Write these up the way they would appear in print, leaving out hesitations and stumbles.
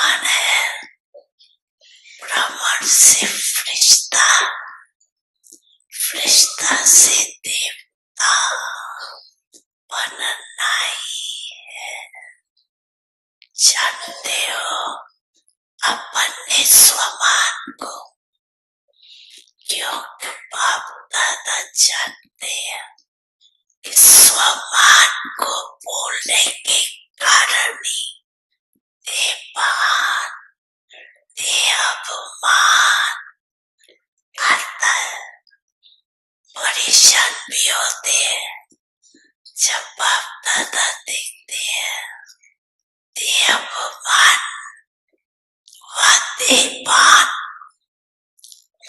भगवान है, ब्राह्मण से फरिश्ता, फरिश्ता से देवता बनना ही है। जानते हो अपने स्वमान को, क्योंकि बाप दादा जानते हैं कि स्वमान को बोलने के कारण ही देवान देवमान आता है। परेशान भी होते हैं जब बाप दादा देखते हैं देवमान व देवान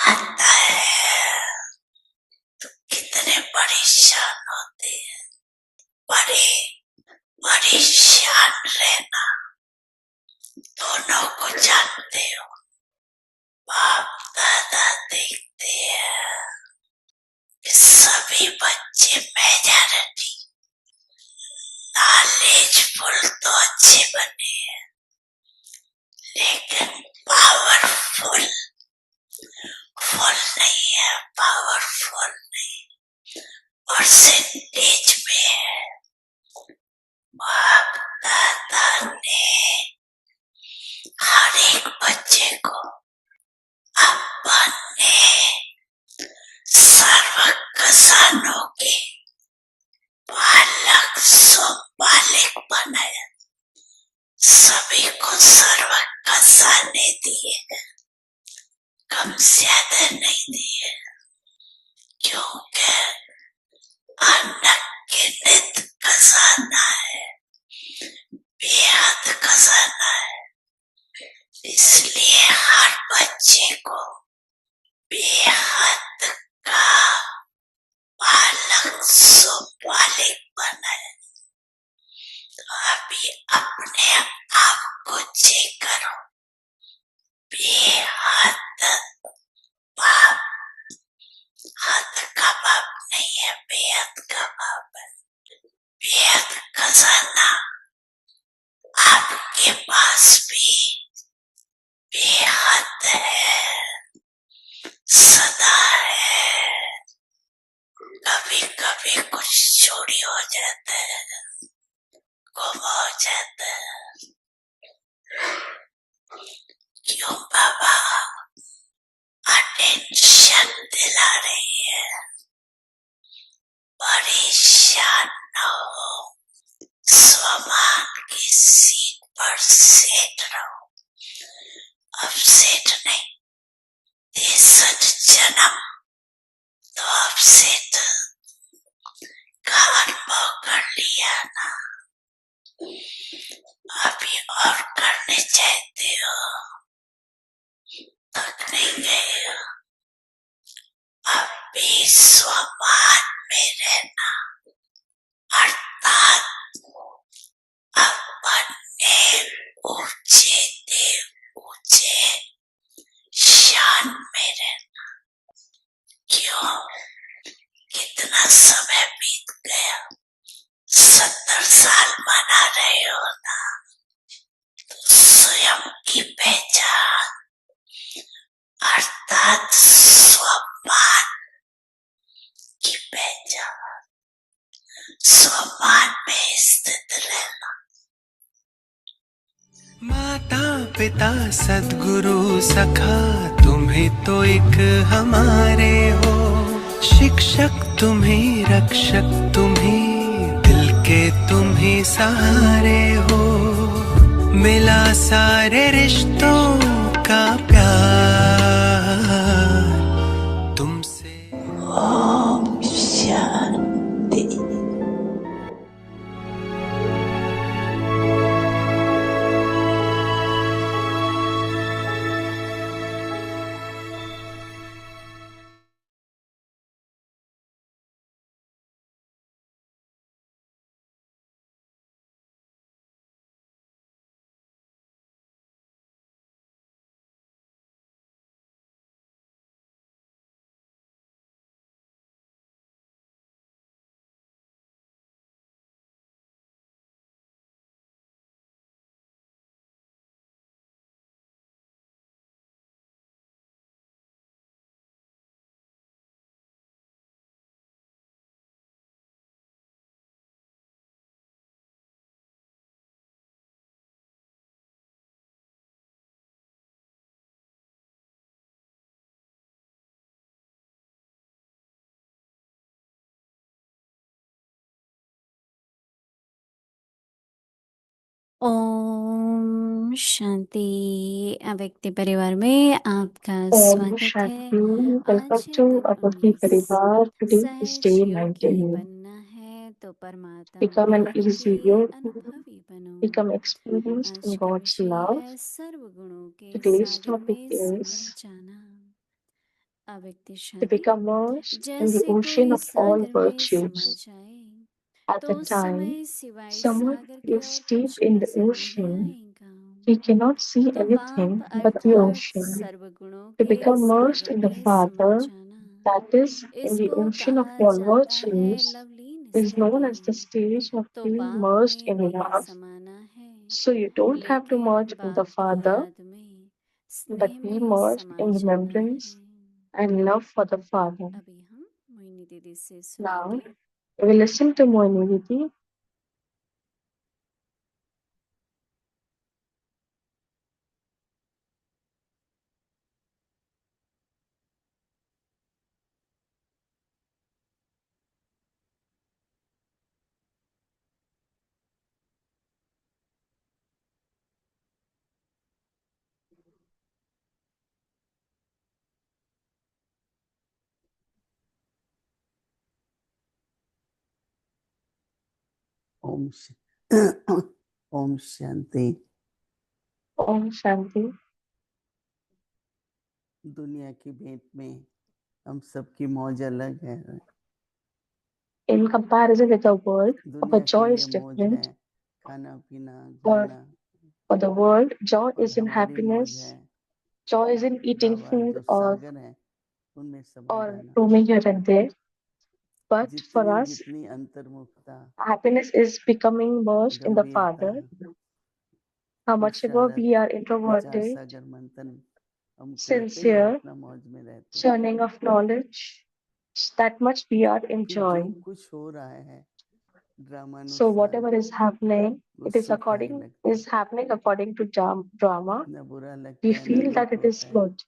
आता है तो कितने परेशान होते हैं। परेशान रहना दोनों को जानते हो। बाप दादा देखते हैं कि सभी बच्चे मेजॉरिटी नॉलेजफुल तो अच्छे बने हैं, लेकिन पावरफुल नहीं है, पावरफुल नहीं, परसेंटेज में है। बाप दादा ने हर एक बच्चे को अपने सर्व खजानों के बालक बालिक बनाया। सभी को सर्व खजाने दिए, कम ज्यादा नहीं दिए, क्योंकि अनगिनत खजाना है, बेहद खजाना है। इसलिए हर बच्चे को बेहद का बालक बालिक बनाए। तो अभी अपने आप को चेक करो, बेहद बाप, हद का बाप नहीं है, बेहद का बाप है। बेहद खजाना आपके पास भी बेहद है, सदा है। कभी कभी कुछ चोरी हो जाता है, गुम हो जाता है। क्यों बाबा अटेंशन दिला रही है? परेशान न हो, स्वमान की सीट पर सेट रहो। अब सेट नहीं, 63 जन्म तो अब सेट का अनुभव कर लिया ना, अभी और करने चाहते हो, थक नहीं गए हो। अभी स्वमान में रहना, अर्थात अपने ऊंचे देव ऊंचे शान में रहना। क्यों? कितना समय बीत गया, 70 साल मना रहे हो ना, तो स्वयं की पहचान अर्थात स्वमान की पहचान, स्वमान में स्थित रहना। माता पिता सद्गुरु सखा तुम्हें तो एक हमारे हो, शिक्षक तुम्हें, रक्षक तुम्हें, दिल के तुम्हें सहारे हो। मिला सारे रिश्तों का प्यार। ओम शांति। व्यक्ति परिवार में आपका Om स्वागत है। Shanti. Welcome आज to तक Abhakti Parivar. Today is सहज day योगी 19. बनना है तो परमात्मा Become an प्यार easy के yogi. अनुभवी बनो। Become experienced आज in का God's विषय love. है सर्व गुणों के Today's सागर topic में is समा जाना। व्यक्ति to Shanti. become immersed in the जैसे ocean कोई of all सागर में समा virtues. जाए At तो the उस time, समय सिवाय someone सागर के is और deep कुछ in the नजर नहीं ocean. आएगा। He cannot see तो anything बाप but the अर्थात ocean. सर्वगुणों To के become immersed Sagar in the में समा Father, जाना, that is, in the इसको ocean of कहा all जाता है virtues, Lovleen is known as the स्थिति। stage of तो being बाप immersed में in नहीं love. समाना है, So you don't have to लेकिन merge in the बाप की Father, याद में but स्नेह be में merged समा in जाना remembrance है। and love for the Father. अभी हम मोहिनी दीदी से Now, सुनेंगे। we will listen to Moini Didi. Om Om Shanti. Om Shanti. दुनिया की भेंट में हम सबकी मौज अलग है। In comparison with the world, our दुनिया के joy लिए is मौज है different. खाना पीना घूमना, For the world, joy और is in हमारी मौज happiness. है Joy is in eating Baba food जो or सागर है उनमें समा जाना। roaming here and there. But for जितनी us, जितनी अंतर्मुखता, happiness is becoming immersed in the गंभीरता, Father. How much ever पुरुषारथ, we are विचार introverted, सागर मंथन हम करते ही sincere, अपना मौज में रहते हैं churning of knowledge, that much we are कि enjoying. जो कुछ हो रहा है So ड्रामानुसार whatever is happening, वो it is सुखदायी लगता है, happening according to drama. न बुरा We लगता है न feel that दुख it is होता है। good.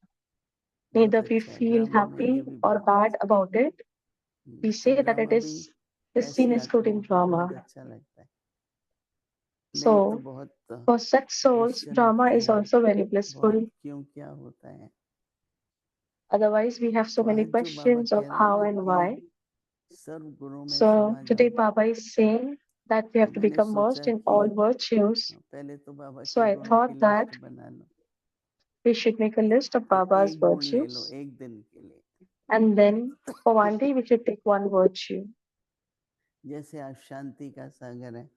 बहुत Neither we अच्छा है, feel ड्रामा में ये happy भी or बात bad अच्छी about it. है। We तो say that it ड्रामा भी is ऐसे seen as good आदमी in को बहुत drama. अच्छा लगता है, नहीं तो So बहुत for such souls, question drama उठते is हैं, also very बहुत blissful. क्यों क्या होता है। Otherwise, we have so तो many आज जो बाबा questions of कह रहे हैं how ना and कि why. सर्व गुणों में So समा today जाओ, Baba is saying that we तो have to मैंने become सोचा merged in कि all virtues. पहले तो बाबा So के I गुणों की thought that लिस्ट बना लो we should make a list of कि Baba's एक गुण ले लो virtues, एक दिन के लिए। and then for one day we should take one virtue. जैसे आप शांति का सागर है,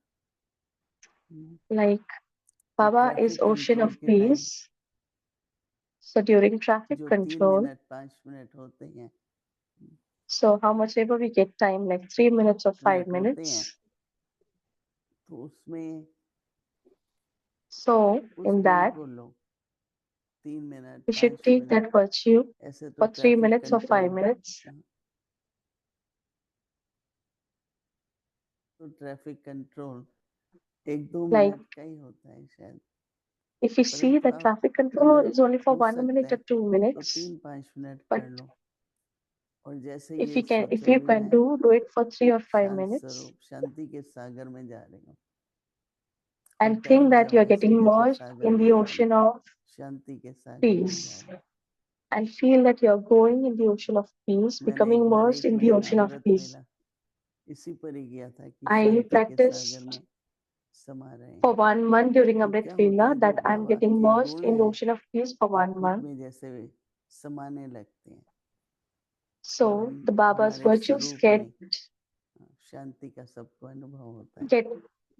Like तो Baba is traffic ocean control of के time peace. So during traffic जो 3 control, मिनट 5 मिनट होते हैं, so how much ever we get time, like 3 minutes or 5 minute होते हैं, minutes. तो उसमें So उस in गुण that, को लो 3 minute we should 5 take minute, that virtue ऐसे तो for 3 traffic minutes or 5 control, minutes. तो ट्रैफिक कंट्रोल 1-2 Like मिनट का ही होता है शायद, if we see परंतु that आप traffic control अगर is only for हो 1 सकता minute or है 2 तो minutes, 3-5 मिनट but कर लो, और जैसे if ये if you सोचो भी can मैं do it for 3 or 5 शांत minutes, स्वरूप शांति के सागर में जा रही हूँ, और and think बैठ that जाओ you are ऐसे getting किसी merged सागर in में, the ocean of शांति के सागर में जा peace, रही हूँ। and feel that you are going in the ocean of peace, मैंने becoming एक बार immersed एक in the महीना ocean of अमृत peace. वेला इसी पर ही गया था कि I शांति के सागर practiced में समा रहे for हैं। 1 month during तो Amrit क्या होता Vela है, जो that I'm बाबा getting के immersed गुण in the हैं ocean of peace for 1 month. उसमें जैसे समाने लगते हैं, और So हम the Baba's हमारे virtues स्वरूप get में शांति का सबको अनुभव होता है। get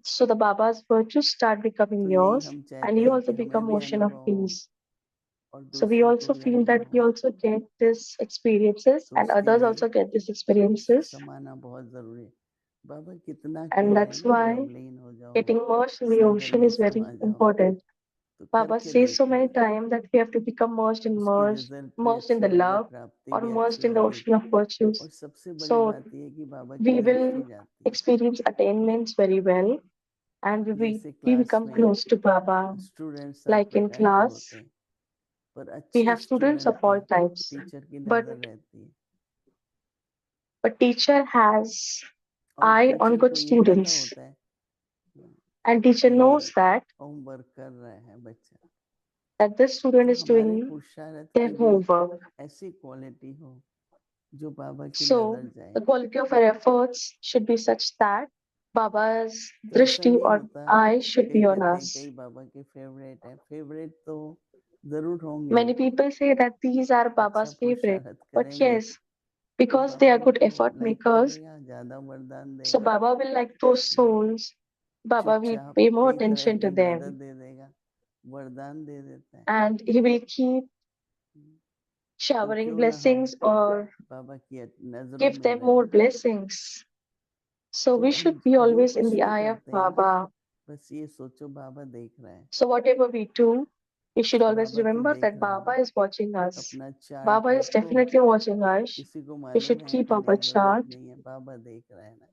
so the Baba's virtues start becoming तो यही yours, हम and चाहते you हैं also कि हमें become भी ocean of अनुभव हो peace. और So we दूसरों को also भी feel that अनुभव we हो, also get these experiences, तो and उसके others लिए also get these experiences, समाना बहुत जरूरी है। बाबा कितना कह and रहे हैं that's ना, why लवलीन हो जाओ, getting immersed in the Sagar ocean में is very समा जाओ, important. तो Baba करके says so देखना, many times that we have to become उसकी रिजल्ट भी immersed in अच्छी the होगी, love, प्राप्ति or भी immersed अच्छी in the होगी, ocean of virtues. और सबसे बड़ी So बात यह है कि बाबा we की will लिखी जाती है। experience attainments very well, and जैसे we क्लास become में close to Baba. स्टूडेंट सब Like in प्रकार के class, होते हैं, पर we अच्छे have students स्टूडेंट of पे all types, टीचर की but नजर रहती है, teacher has और eye on टीचर good को ये पता students, होता है and teacher ये knows that होमवर्क कर रहा है बच्चा, this student तो is हमारे doing पुरुषार्थ their की भी homework. ऐसी क्वालिटी हो जो बाबा की So नजर जाए। the quality of our efforts should be such that Baba's तो ऐसा drishti नहीं or होता, eye should कई be on कहते हैं us. कई बाबा के फेवरेट है, फेवरेट तो जरूर होंगे, Many people say that these are अच्छा Baba's favorite, पुरुषार्थ but करेंगे yes, तो because they Baba are good उनको effort लाइक makers, करेगा, ज्यादा वरदान so देगा, Baba will like those souls. Baba will चुपचाप pay more कई तरह attention की to मदद them दे देगा, वरदान दे देता है। and he will keep तो showering क्यों ना हम blessings or बाबा की नजरों give में them रहें। more blessings. So तो we हम should be जो always in कुछ the भी eye of करते हैं Baba. बस ये सोचो बाबा देख रहा है, So whatever we do, we should always बाबा तो remember देख that रहा है Baba ना। is watching us. अपना चार्ट Baba is रखो, definitely watching us. किसी को We मालूम should है keep कि our नहीं, जरूरत chart. नहीं है, बाबा देख रहा है ना।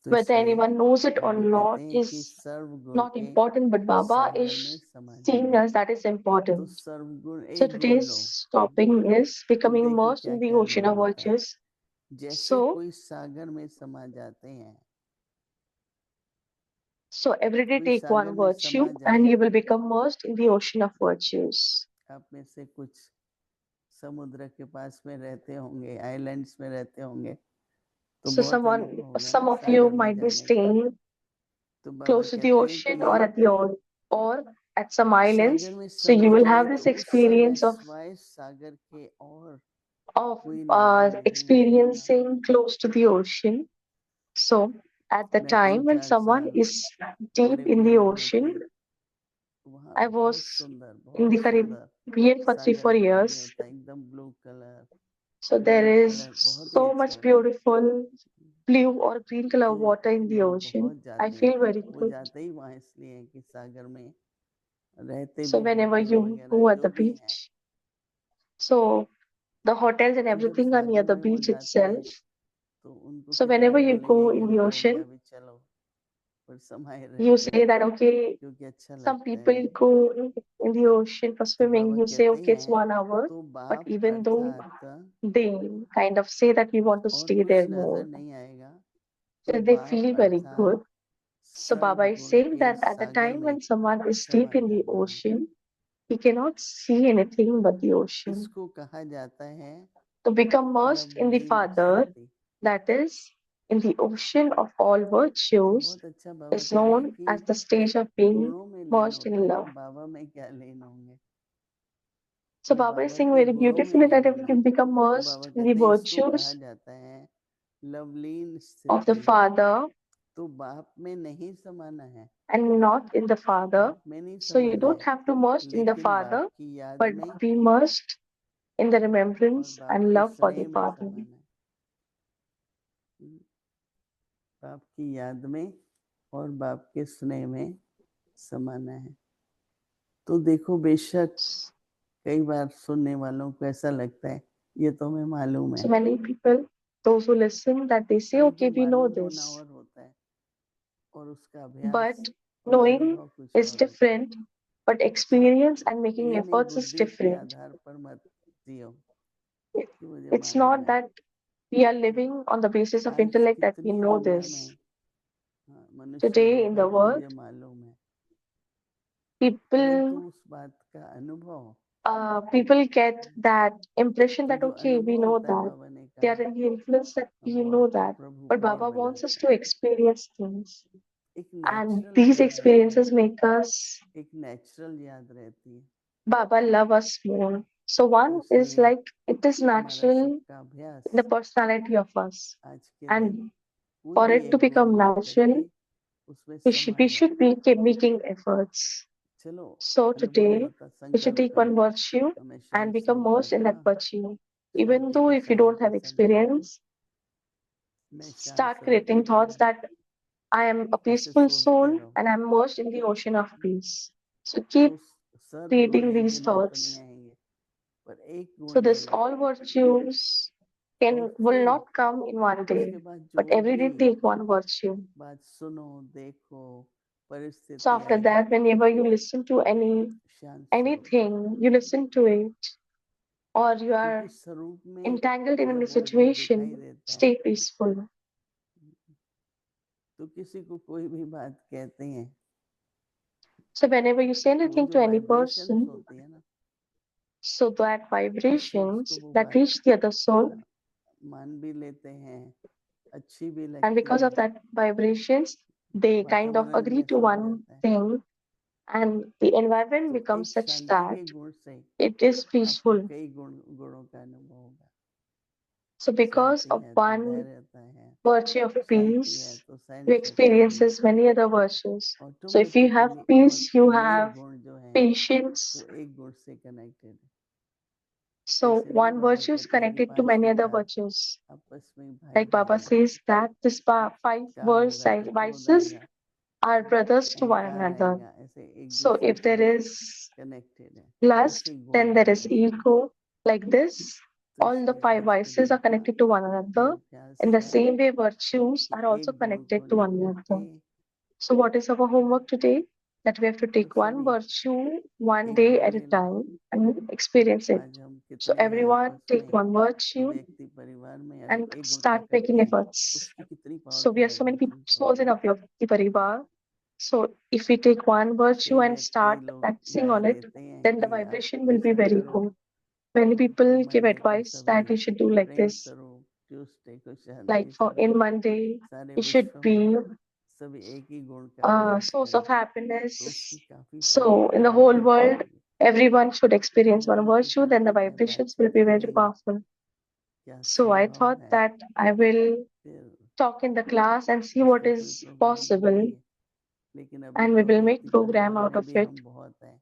तो Whether इसलिए anyone knows it or Baba not कहते हैं कि is सर्वगुण not के important, but Baba Sagar is में समा seeing जाओ। us. That is तो important. सर्वगुण So एक गुण लो, today's topic is तो becoming देखो immersed क्या in the क्या ocean गुण of होता है। virtues. जैसे So, कोई सागर में समा जाते हैं, so every day कोई take सागर one में समा virtue जाए, and you will become immersed in the ocean of virtues. आप में से कुछ समुद्र के पास में रहते होंगे, आइलैंड्स में रहते होंगे, तो So बहुत अनुभव होगा some ना of you सागर में might be जाने का। staying तो बाबा close to the कहते हैं ocean or कि at the or at some islands. सागर में So समा you will जाए have तो this उस समय experience सिवाय सागर के और of कोई नजर नहीं आएगा। experiencing close to the ocean. So at the मैं time when 3-4 someone साल is deep in Arabian the में देखे, ocean, वहाँ I बहुत was सुंदर in the सुंदर Caribbean for three, सागर 4 में पानी years. होता है, एकदम blue colour, So there red is colour, बहुत ही so अच्छा much होता है। beautiful blue or green color तो water in the लोग ocean. बहुत I जाते हैं, feel very वो good. जाते ही वहाँ इसलिए हैं कि सागर में रहते So भी whenever होटल you वगैरह go at जो the भी हैं, beach, so the hotels and तो जब everything are near Sagar the में वो beach जाते हैं itself. तो उनको So कितना whenever भी you बोलेंगे go कि in the हो गया ocean, अभी चलो, पर समाये you रहते say हैं that okay, क्योंकि अच्छा some लगता है। people go in the ocean for तो swimming. बाबा You say कहते okay, it's हैं 1 hour, तो but बाप even though अर्थात they kind of say that we want to और stay कुछ there नजर more, नहीं आएगा, तो so they बाप feel very अर्थात good. So Baba is सर्वगुण saying के that at the Sagar time में when someone is समा deep in the जाना है। ocean, he cannot see anything but the ocean. इसको कहा जाता है To become immersed in the Lovleen Father, स्थिति। that is, in the ocean of all तो virtues, बहुत अच्छा बाबा is कह रहे हैं known as कि the stage of being गुणों में लीन immersed होता in है, love. बाबा में क्या लीन होंगे। So जब Baba is बाबा saying के very गुणों में beautifully लीन that if होना, you become तो immersed बाबा in the कहते हैं इसको कहा virtues जाता है लवलीन of the स्थिति। Father तो बाप में नहीं समाना है, and not in the Father, बाप में नहीं so you समाना don't है, have to immerse in the लेकिन बाप Father, की याद but में be immersed in the और remembrance बाप and के love for the स्नेह में Father. समाना है। बाप की याद में और बाप के स्नेह में समाना है। तो देखो बेशक कई बार सुनने वालों को ऐसा लगता है ये तो हमें मालूम है, So many people, those who listen, that they say, परंतु okay, we know मालूम होना this, और होता है और उसका अभ्यास but और knowing अनुभव कुछ is और होता है। different, but experience and making यानी efforts is बुद्धि के different. आधार पर मत जियो कि मुझे It's मालूम not है। that we are living on the basis of आज intellect that we कितनी know दुनिया this. में मनुष्य Today in बोलता है the कि world, मुझे मालूम है, people परंतु उस बात का अनुभव, people get that impression तो that जो okay, we अनुभव know होता है that बाबा ने they कहा are in the influence that we know बहुत that, प्रभु but को ये Baba wants us बनाता to है। experience things, एक and नेचुरल these याद रहता है, experiences make us एक नेचुरल याद रहती है। Baba love us more. So तो one is इसलिए like it is हमारा natural सबका अभ्यास in the personality of us, आज के दिन and कोई for भी it to एक गुण become लेकर के natural, उसमें we समा जाओ। should be keep making efforts. चलो So अनुभव नहीं today होता, we should संकल्प take one करो virtue हमें and शांत become स्वरूप immersed in that रखना, virtue. Even शांति though के if you समय don't के have समय experience, मैं शांत start स्वरूप creating thoughts रखूंगा, that I am a ऐसे peaceful सोचते soul रहो। and I'm immersed in the ocean of peace. So तो keep सर्व गुण creating एक these दिन में तो नहीं thoughts. आएंगे, पर एक So गुण ले this लो all virtues और will फिर not come in one day, उसके बाद but जो every भी day take one virtue. बात सुनो देखो So परिस्थिति after आए, that, whenever you listen to शांत स्वरूप, anything, you listen to it, or you क्योंकि are स्वरूप में entangled in any जब वो गुण situation, दिखाई देता है stay peaceful. तो किसी को कोई भी बात कहते हैं, So whenever you say वो anything जो to any वाइब्रेशंस person, होती है ना, so that उससे vibrations उसको वो that बात reach the other soul, मान भी लेते हैं, अच्छी भी and लगती because है, of that vibrations, they kind of वातावरण agree to जैसा हो one जाता है। thing, and the environment तो becomes एक such शांति के that गुण से it is आपको peaceful. कई गुणों का अनुभव होगा। So because शांति of है तो one धैर्यता है, virtue of शांति है peace, तो you सहन शक्ति है, experiences many other virtues. So if you have automatically और peace, you नए have गुण जो हैं patience. वो एक गुण से कनेक्टेड है। So जैसे नहीं one बाबा virtue is कहते हैं कि connected to 5 many other विकार virtues. आपस में भाई Like Baba भाई हैं, says that this five क्या words, होगा तो क्रोध vices आएगा, are brothers to one अहंकार another. आएगा, ऐसे एक So दूसरे if there से is कनेक्टेड है, lust, ऐसे गुण then there हैं is ऐसे। ego. Like this, तो all the इसलिए five आज के vices दिन are का connected to one another. ये अभ्यास In the है same way, virtues कि are also एक गुण को connected to one लेकर another. के So what is our homework today? That we have to तो take one सभी virtue one एक day गुण at a ले लो। time and experience it. आज हम So कितने हैं everyone आपस take में, one virtue व्यक्ति परिवार में अगर and एक गुण start प्रकट making करें efforts. उसकी कितनी So we powerful are so many people, vibrations souls in होगी। Avyakti Parivar. So if we take one virtue and कई start लोग practicing राय on it, देते हैं then the कि आप vibration will be ऐसा very करो good. Many people कि give मंडे को advice सभी that you should do like Prem this. करो, ट्यूसडे को Like शांति for करो, in Monday, सारे you should विश्व में be सभी एक ही गुण का a अभ्यास source करें of तो happiness. उसकी काफी So in powerful the whole vibration world, होगी। everyone should तो experience one मन को virtue, then the करते हैं vibrations will बातचीत be very करेंगे powerful. क्या So I संभव thought है, that I will फिर talk in the class and see what उसका कोई is प्रोग्राम possible, बनाएंगे। लेकिन अभी and we तो will make व्यक्ति program परिवार out में of भी it. हम बहुत हैं,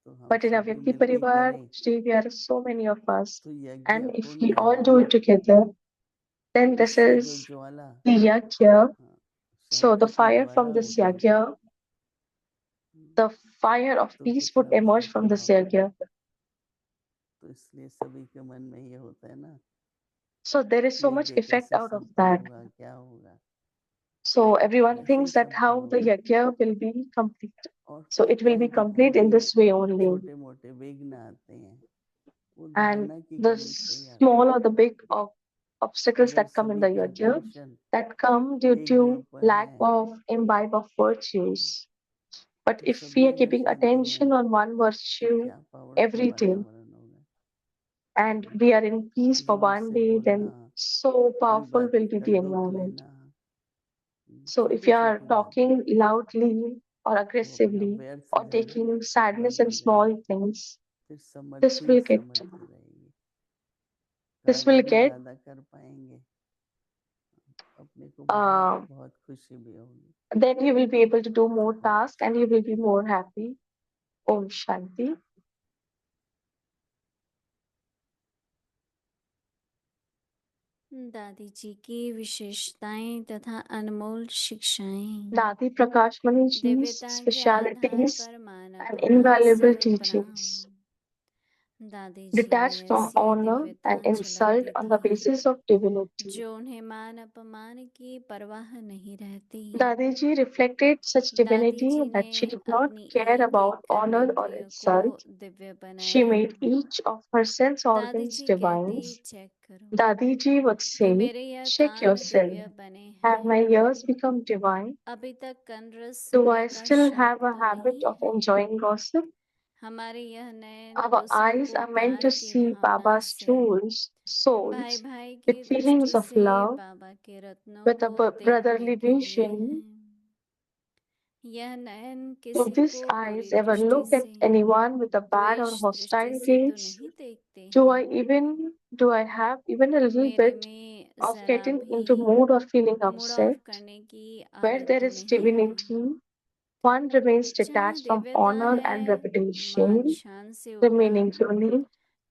तो हम But in सभी Avyakti मिलके Parivar, करें today we are so many of us, तो यज्ञ and if पूर्ण we all यज्ञ do it together, then this उससे जो is Jwala the yajna. So the शांति की fire ज्वाला from this होती है, yajna, the fire of तो peace would कितना emerge उसका from this प्रभाव yajna. तो इसलिए सभी के मन में ये होता है ना, So there is so much यज्ञ effect कैसे out of संपन्न that. होगा, क्या होगा, So everyone कैसे thinks that संपन्न how the होगा। yajna will be complete. और So फिर it क्या will है be कि कोई complete in भी this way only. छोटे मोटे विघ्न आते हैं, वो And धारणा की the कमी से ही आते small हैं। or the big obstacles अगर that come in सभी the का yajna, attention that come due एक गुण to पर lack है of imbibe of virtues. But तो if we सभी are अगर keeping शांति में attention है on one तो virtue क्या पावरफुल every day, वातावरण होगा। and we are in peace for जोर one से day, बोलना, then so कोई powerful बात will be का the दुख environment. लेना, So if छोटी you are छोटी बातें talking loudly or वो अपना aggressively व्यर्थ or जो है ना taking sadness in बढ़ती रहेगी, small things, फिर this समर्थी will get समर्थी रहेगी, this कार्य will भी get ज्यादा कर पाएंगे, अपने को बहुत uh, बहुत खुशी भी होगी। then you will be able to do more हाँ, tasks and you will be more happy. Om Shanti. दादी जी की विशेषताएं तथा अनमोल शिक्षाएं Dadi Prakashmani Ji's दिव्यता के आधार specialities पर मान and अपमान invaluable से teachings, उपराम दादी जी detached में from ऐसी honor दिव्यता and insult झलकती on the थी basis of divinity. जो उन्हें मान अपमान की परवाह नहीं रहती। Dadiji reflected such दादी divinity जी that ने she did not अपनी care एक एक about honor or कर्मेंद्रिय को insult. दिव्य She बनाया। made each of her sense दादी organs जी divine. कहती चेक करो Dadiji would कि say, मेरे यह check कान yourself. दिव्य बने Have my हैं, ears become divine? अभी तक कनरस Do सुनने I का still शौक have a तो habit नहीं of है। enjoying gossip? हमारे यह नयन Our दूसरों eyes को are meant प्यार to की see भावना Baba's से, jewels, भाई souls, भाई की with feelings दृष्टि of से love, बाबा के रत्नों with a को देखने brotherly के लिए vision. हैं। यह नयन Do किसी these को eyes बुरी ever दृष्टि look at से, anyone with a bad or द्वेष hostile दृष्टि से तो gaze? नहीं देखते Do हैं। I have even a little मेरे bit में of जरा getting भी into mood or feeling mood off upset? करने की Where आदत there तो is नहीं है। divinity, one remains जहाँ detached from दिव्यता honor and है, मान reputation, शान से remaining उपराम unique,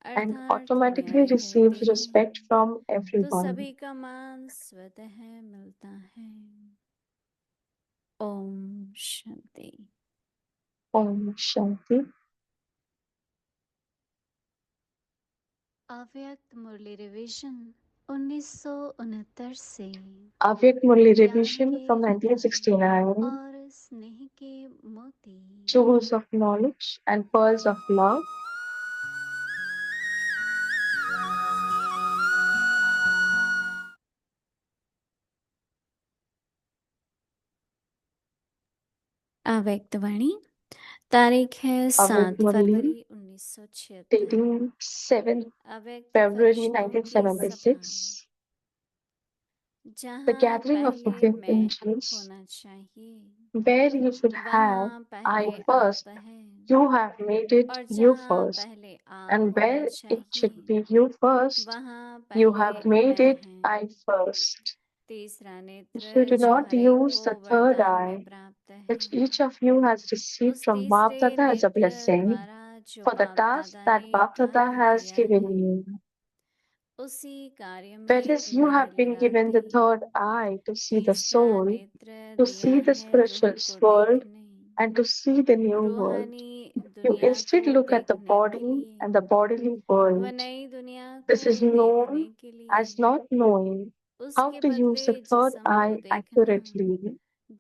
and अर्थार्थ automatically न्यारे रहते receives हैं, respect from तो everyone. सभी का मान स्वतः मिलता है। ओम शांति। Om Shanti. अव्यक्त मुरली रिवीजन 1969 से Avyak Murli ज्ञान revision के from रत्न 1969, और स्नेह के मोती। Jewels of Knowledge and Pearls of Love. अव्यक्तवाणी तारीख है 7 Avyaktamani, फरवरी 1976। dating 7th अव्यक्त February फरिश्तों की सभा 1976. The जहाँ gathering of पहले living मैं angels, होना चाहिए where you should have वहाँ I पहले first, आप हैं, you have made it और you जहाँ first, पहले आप and होना where it should चाहिए be you first, वहाँ you पहले have made मैं it हैं। I first. तीसरा You नेत्र do जो not हर एक use को the third वरदान में eye, प्राप्त है, which each of you has received उस from Bap तीसरे Dada as a नेत्र blessing, द्वारा जो for the बाप task दादा that ने Bap Dada कार्य has दिया given है you. उसी कार्य में Whereas you मन have been given the लगाते third eye to see the तीसरा soul, नेत्र to दिया see the है spiritual रूह को world, देखने, and to see the new world. रूहानी You दुनिया instead को look at the देखने के body लिए, and the bodily व world. नई दुनिया This को is known देखने के लिए as not knowing how उसके to use बदले the third जिस्म को eye देखना, accurately.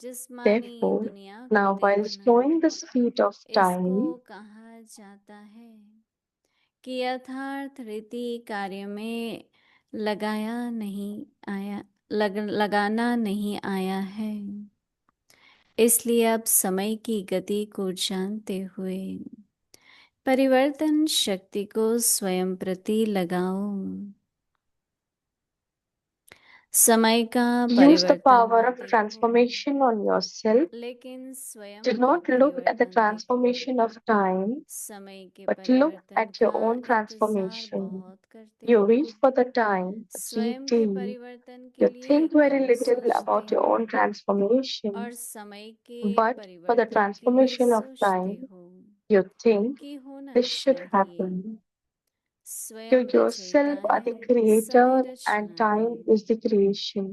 जिस्मानी Therefore, दुनिया को now while देखना, slowing the speed of इसको time, कहा जाता है कि यथार्थ रीति कार्य में लगाना नहीं आया है। इसलिए अब समय की गति को जानते हुए परिवर्तन शक्ति को स्वयं प्रति लगाओ। समय का use the परिवर्तन power न of देखो, transformation on yourself. लेकिन स्वयं Do का not look at the परिवर्तन देखो। transformation of time, समय के but look परिवर्तन at your का own इंतजार transformation. बहुत करते You हो, reach for the time, but स्वयं deep के deep. परिवर्तन के You लिए think very कम little सोचते about your हो own transformation, और समय के but for the परिवर्तन के लिए transformation of सोचते time, हो you think कि होना this should चाहिए। happen. You स्वयं yourself रचयिता are the है, सभी creator रचना and है। time is the creation.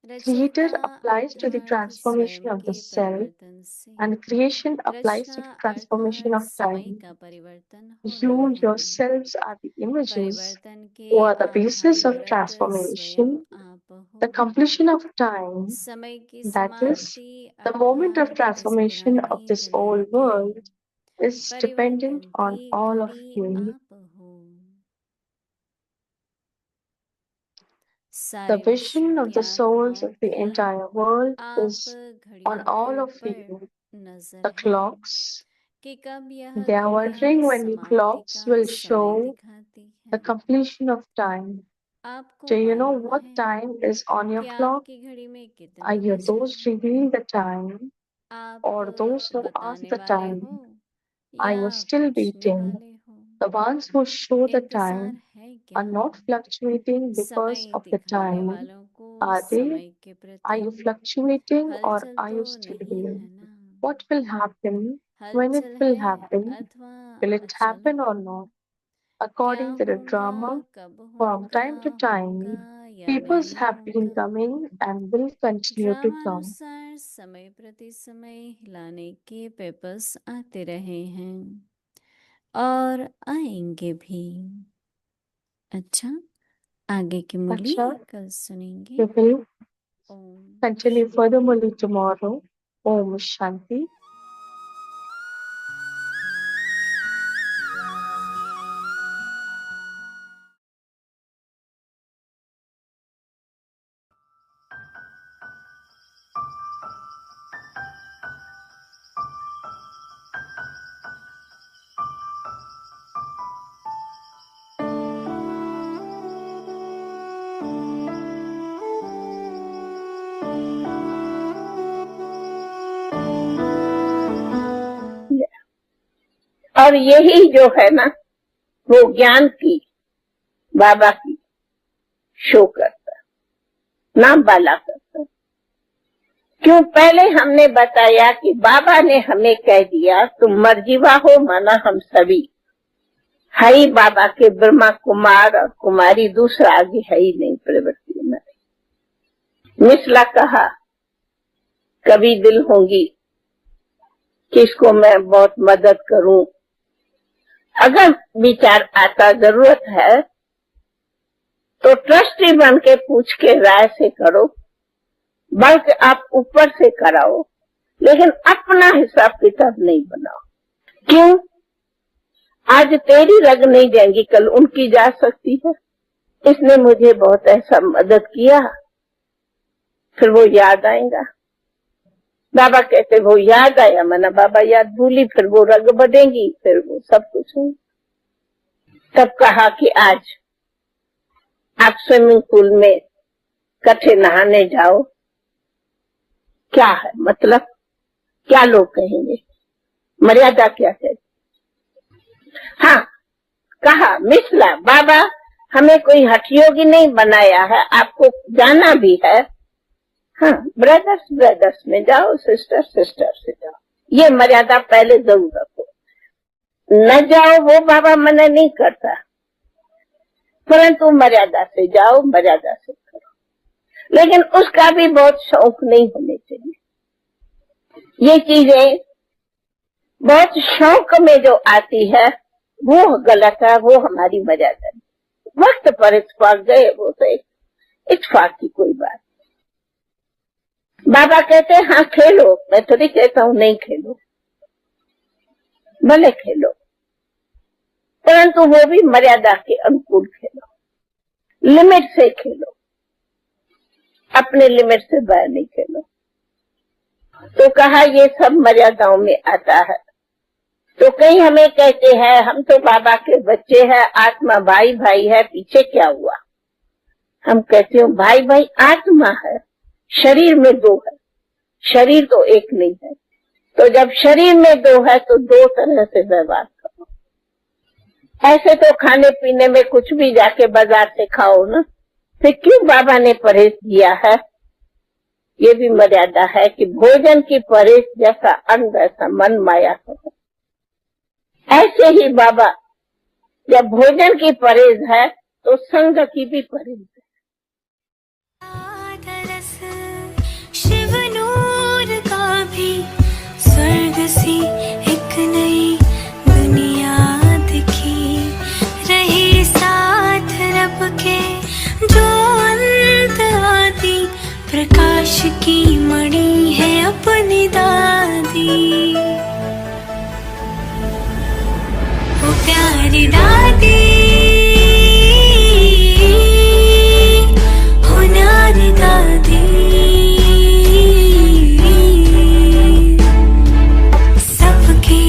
रचयिता Creator applies to the अर्थात transformation स्वयं of the के self, परिवर्तन से, and creation applies to Rachna the transformation अर्थात of समय time. का परिवर्तन होना You है। yourselves are the images परिवर्तन के who are the basis of आधारभूत स्वयं transformation, आप हो। the completion of time, समय की that is, समाप्ति the moment of अर्थात इस transformation of पुरानी this दुनिया old के world is परिवर्तन dependent on की all of घड़ी you. आप हो। The सारे vision विश्व of की the souls आत्माओं of the की entire world आप is घड़ियों on के all of ऊपर you. नजर The है clocks, कि कब यह they are घड़ियां wondering when the समाप्ति clocks का will समय show दिखाती the हैं। completion of time. आपको Do you know मालूम what है time is on your कि clock? आपकी घड़ी में Are कितने you बजे those हैं? revealing the time, आप or those who ask बताने the वाले time? हो Are या you still पूछने beating? वाले हो? The ones who show the इंतजार time है are क्या? not fluctuating because समय of the दिखाने time, वालों को are they? समय के Are प्रति you fluctuating or हलचल are तो you still नहीं being? है ना? What will happen when it हलचल will है happen? अथवा Will it अचल? happen or not? क्या According to the होगा, drama, कब from होगा, time to होगा time, या peoples नहीं have been होगा? coming and will continue to come. ड्रामानुसार समय प्रति समय हिलाने के पेपर्स आते रहे हैं और आएंगे भी। अच्छा, आगे की मूली Acha, कल सुनेंगे। we will Om continue further Muli tomorrow. Om Shanti. और यही जो है ना, वो ज्ञान की बाबा की शो करता, ना बाला करता। क्यों? पहले हमने बताया कि बाबा ने हमें कह दिया तुम मर्जीवा हो माना हम सभी है ही बाबा के ब्रह्मा कुमार और कुमारी, दूसरा आगे है ही नहीं प्रवृत्ति में। मिसला कहा कभी दिल होंगी किसको मैं बहुत मदद करूं, अगर विचार आता जरूरत है तो ट्रस्टी बन के पूछ के राय से करो, बल्कि आप ऊपर से कराओ, लेकिन अपना हिसाब किताब नहीं बनाओ। क्यों? आज तेरी रग नहीं जाएंगी, कल उनकी जा सकती है। इसने मुझे बहुत ऐसा मदद किया, फिर वो याद आएगा। बाबा कहते वो याद आया, मना बाबा याद भूली, फिर वो रग बढ़ेंगी, फिर वो सब कुछ हो। तब कहा कि आज आप स्विमिंग पूल में इकट्ठे नहाने जाओ। क्या है मतलब, क्या लोग कहेंगे, मर्यादा क्या है। हाँ, कहा मिसला बाबा हमें कोई हठयोगी नहीं बनाया है, आपको जाना भी है। हाँ, ब्रदर्स ब्रदर्स में जाओ, सिस्टर सिस्टर से जाओ, ये मर्यादा पहले जरूर रखो। न जाओ वो बाबा मना नहीं करता, परंतु मर्यादा से जाओ, मर्यादा से करो, लेकिन उसका भी बहुत शौक नहीं होने चाहिए। ये चीजें बहुत शौक में जो आती है वो गलत है, वो हमारी मर्यादा नहीं। वक्त पर इत्तेफाक गए, वो तो इत्तेफाक की कोई बात। बाबा कहते हैं हाँ खेलो, मैं थोड़ी कहता हूँ नहीं खेलो, भले खेलो, परंतु वो भी मर्यादा के अनुकूल खेलो, लिमिट से खेलो, अपने लिमिट से बाहर नहीं खेलो। तो कहा ये सब मर्यादाओं में आता है। तो कहीं हमें कहते हैं हम तो बाबा के बच्चे हैं, आत्मा भाई भाई है, पीछे क्या हुआ। हम कहते हो भाई भाई आत्मा है, शरीर में दो है, शरीर तो एक नहीं है। तो जब शरीर में दो है तो दो तरह से व्यवहार करो। ऐसे तो खाने पीने में कुछ भी जाके बाजार से खाओ ना, फिर क्यों बाबा ने परहेज दिया है। ये भी मर्यादा है कि भोजन की परहेज जैसा अन्न वैसा मन माया करो। ऐसे ही बाबा जब भोजन की परहेज है तो संग की भी परहेज है। दरस शिव नूर का भी स्वर्ग सी एक नई दुनिया दिखी, रहे साथ रब के जो अंत आदि, प्रकाश की मणि है अपनी दादी, वो प्यारी दादी होनारी दादी, सबकी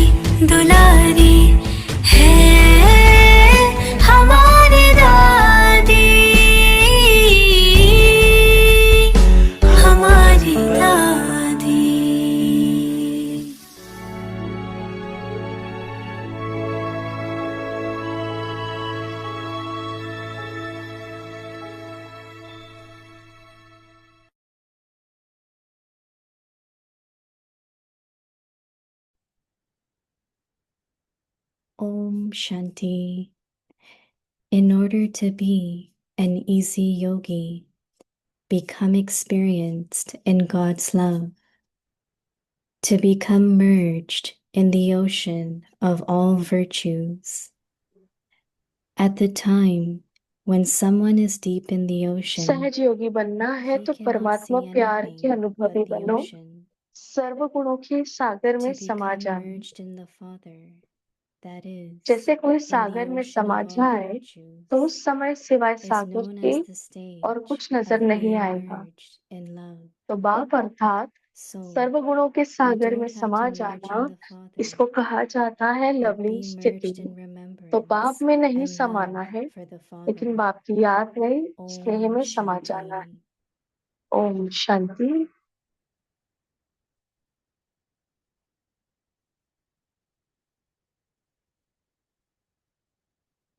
दुलारी है हमारी दादी, हमारी दादी। Om Shanti. In order to be an easy yogi, become experienced in God's love, to become merged in the ocean of all virtues. At the time when someone is deep in the ocean, सहज योगी बनना है he तो cannot परमात्मा see प्यार के anything अनुभवी but the बनो। ocean. सर्व गुणों के सागर में To समा become जाना। merged in the Father, that is, जैसे कोई in the सागर में ocean समा of all जाए तो virtues, उस समय सिवाय is सागर known के as the और stage कुछ नजर of नहीं being आएगा। merged in love. तो बाप अर्थात So, सर्व गुणों के we सागर में don't have समा to merge जाना, in the Father, इसको कहा जाता है but लवली be स्थिति। merged in तो बाप remembrance में नहीं and समाना love है, for the लेकिन Father. बाप की याद में स्नेह Om में समा जाना है। Shanti. Om Shanti.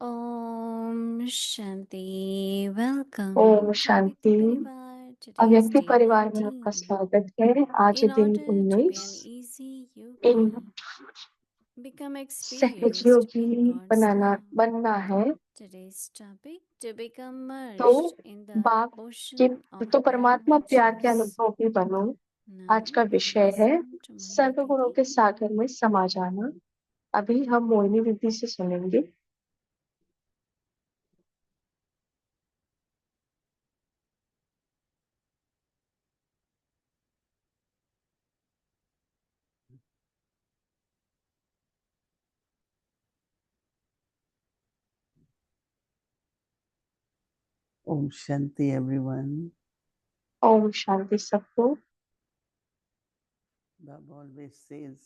Om Shanti. Welcome Om to Shanti. Avyakti Parivar. Today's अव्यक्ति day परिवार में आपका 19. स्वागत है। आज In दिन order to be 19। an easy in yogi, become सहज experienced Yogi in God's love. बनना है Today's topic, to become तो merged in the बाप के ocean of तो all परमात्मा प्यार के virtues. अनुभवी बनो। आज Now, का विषय है listen to सर्व Murli गुणों Didi. के सागर में समा जाना। अभी हम मोहिनी दीदी से सुनेंगे। Om Shanti everyone. Om Shanti सबको। Baba always says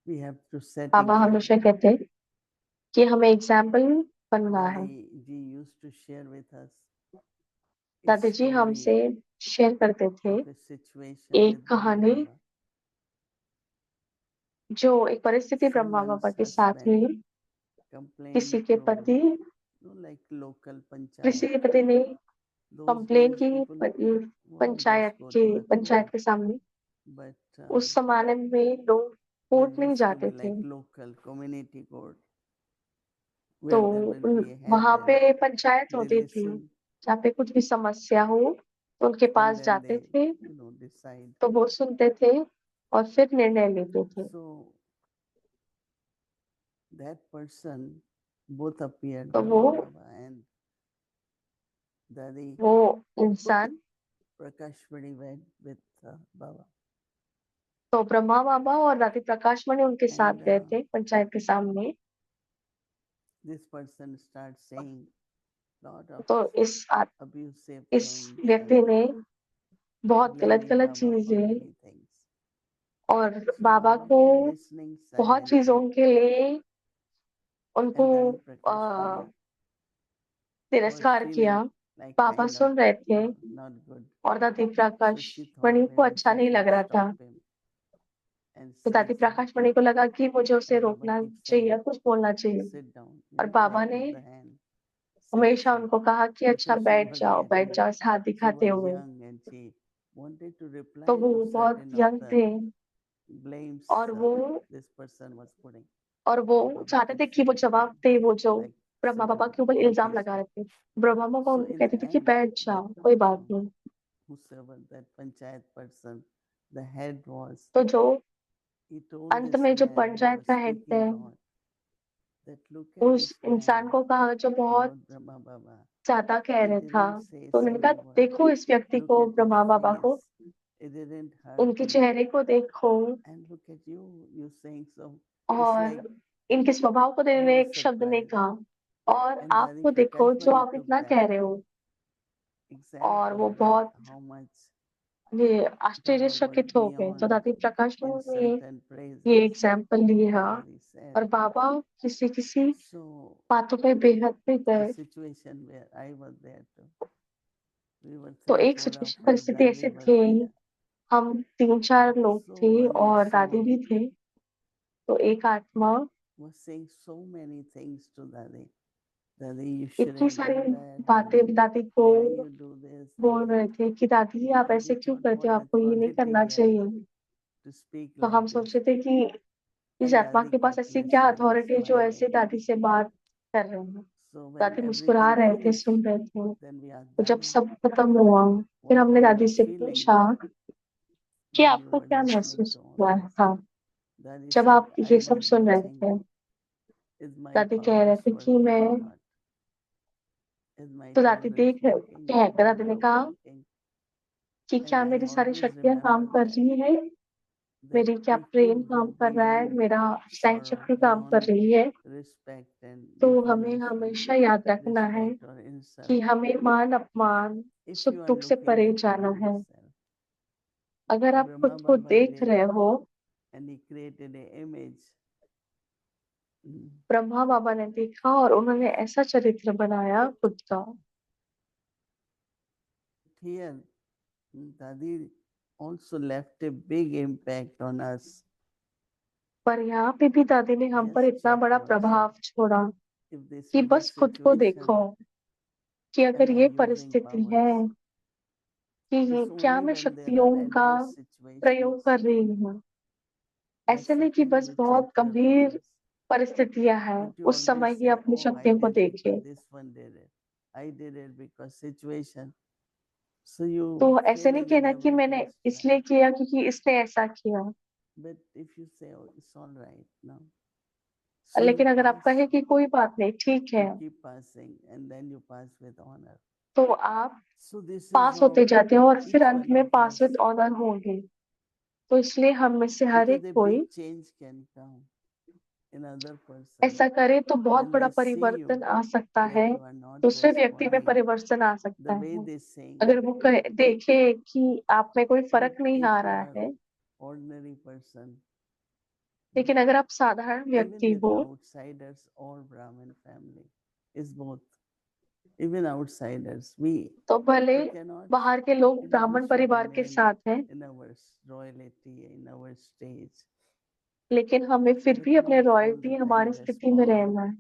we have to set बाबा हमेशा example. कहते हैं कि हमें एग्जाम्पल बनना है। Dadi ji used to share with us a दादी जी story हमसे शेयर करते थे of a situation एक with Brahma कहानी, Baba. जो एक परिस्थिति ब्रह्मा Someone's बाबा के साथ हुई। husband complained किसी के to, पति like local किसी panchayat. के पति ने Those कंप्लेन days की people won't just panchayat go के to the पंचायत court, के सामने। but उस जमाने में लोग there कोर्ट नहीं used to जाते be थे, like local community court तो where there will be a head वहां and पे पंचायत they होती थी, listen जहाँ पे कुछ भी समस्या हो तो उनके and पास then जाते they, थे, decide. तो वो सुनते थे और फिर निर्णय लेते थे। So that person both appeared, तो Brahma वो Baba and Dadi. वो Both इंसान, Prakashvadi went with Baba. तो ब्रह्मा बाबा और दादी प्रकाश मणि उनके साथ And गए थे पंचायत के सामने। this person starts saying lot of तो abusive इस things व्यक्ति and ने बहुत गलत blaming गलत Baba for चीजें many things. और So बाबा Baba को was listening बहुत silently चीजों के लिए उनको and Dadi Prakashvadi was तिरस्कार किया। feeling like Baba kind of सुन रहे थे not good. और दादी So प्रकाश she thought मणि को maybe अच्छा she नहीं should लग रहा था। stop him and तो say दादी प्रकाश मणि something. को लगा कि मुझे उसे But Baba रोकना keeps saying, चाहिए, कुछ बोलना चाहिए। sit down, और बाबा like ने with the hand, हमेशा sit. उनको कहा कि अच्छा Because she was बैठ young. जाओ, इस हाथ She दिखाते was हुए। young and she wanted to reply तो वो to बहुत certain of यंग the थे blames और वो this person was putting. So Baba चाहते थे keeps कि वो saying, जवाब दे, वो जो like, ब्रह्मा sit बाबा down, के ऊपर be इल्जाम लगा peaceful. रहे थे। ब्रह्मा बाबा So उनको in कहते the थे कि end, बैठ that जाओ, कोई बात नहीं। whosoever that panchayat person, the head was, तो जो he told अंत this में जो man who पंचायत was का हेड speaking है, lot, that look at उस this इंसान man को कहा जो बहुत about Brahma Baba. ज्यादा कह He रहा था, didn't say तो उन्होंने कहा single word. देखो इस व्यक्ति Look को, at his ब्रह्मा बाबा को, face. It didn't hurt उनके him. चेहरे को देखो And look at you saying so. It's और like इनके स्वभाव को he देने was एक शब्द नहीं surprised. कहा। और And Dadi आपको देखो जो Prakashvadi आप took इतना that कह रहे हो। और वो example that बहुत how much ये Baba was आश्चर्यचकित हो गए। तो beyond दादी प्रकाश ने insult and ये praises. एग्जाम्पल लिया Dadi said. और बाबा किसी किसी So बातों पे बेहद भी the गए। situation where I was there too. We were तो 3, एक 4 of us, परिस्थिति ऐसी Dadi was थी, there. हम 3-4 लोग So थे one और दादी soul भी थे। तो एक आत्मा was saying so many things to Dadi. Dadi, you इतनी shouldn't सारी do that. बातें Dadi, दादी को why you do this? बोल रहे थे कि दादी आप And ऐसे we क्यों thought करते हो, what आपको ये नहीं authority करना he has चाहिए। to speak तो like हम this. सोचे थे कि इस And आत्मा Dadi के पास kept ऐसी क्या listening, अथॉरिटी है जो ऐसे smiling. दादी से बात कर रहे हैं। So when दादी मुस्कुरा everything रहे थे, finished, सुन रहे थे। then we asked तो जब Dadi, सब खत्म हुआ फिर what हमने were दादी you से feeling पूछा कि when you आपको were क्या listening महसूस to all हुआ this? था Dadi जब said, आप I ये सब was सुन रहे watching, थे। is my दादी कह रहे powers थे कि working मैं, or not? Is my तो दादी talents देख रहे, working? कह Is my दादी ने love कहा working? कि And क्या I मेरी सारी always शक्तियां काम remember कर that, रही है, मेरी क्या we प्रेम could काम go कर रहा है, beyond मेरा सहन or शक्ति काम कर beyond रही है। respect and तो हमें defamation, हमेशा याद रखना है respect or insult. कि हमें मान अपमान If सुख you are दुख से looking परे upon जाना है। yourself, अगर आप Brahma खुद को Baba देख did, रहे हो, and he created an image. Brahma बाबा ने देखा और उन्होंने ऐसा चरित्र बनाया खुद का। Here, Dadi also left a big impact on us. पर यहाँ पे भी दादी ने हम पर Just इतना check बड़ा yourself. प्रभाव छोड़ा If this कि is the बस खुद को देखो situation, कि am अगर I ये using परिस्थिति powers? है कि It's क्या only मैं when there शक्तियों are का adverse प्रयोग situations, कर रही हूँ। that's ऐसे the नहीं कि time बस you check बहुत your गंभीर powers. परिस्थितियां हैं, But you उस समय always ही say, अपनी oh, I शक्तियों को did it देखे। because this one did it. I did it because situation. So you तो ऐसे नहीं feeling in कहना कि every मैंने place, इसलिए किया क्योंकि इसने ऐसा किया। but if you say, oh, it's all right, no. So you लेकिन अगर आप pass, कहें कि कोई बात नहीं, ठीक है, you keep passing, and then you pass with honor. तो आप So this is पास होते how जाते हो और फिर each अंत one में of पास us, विद ऑनर होंगे। तो इसलिए हम में से हर because एक a कोई big change can come in other person ऐसा करे तो बहुत when बड़ा they see you परिवर्तन आ सकता है, that you are not दूसरे व्यक्ति में responding परिवर्तन आ सकता the way है। they saying. अगर वो देखे कि आप में कोई But फर्क नहीं if आ you रहा are है, ordinary person, लेकिन अगर आप साधारण even व्यक्ति with हो, outsiders or Brahmin family, is both. Even outsiders, we तो भले cannot, बाहर के लोग you know, we ब्राह्मण should परिवार के remain साथ हैं, in our royalty, in our stage, लेकिन हमें फिर but भी अपने not all रॉयल्टी the हमारी time स्थिति में respond. रहना है।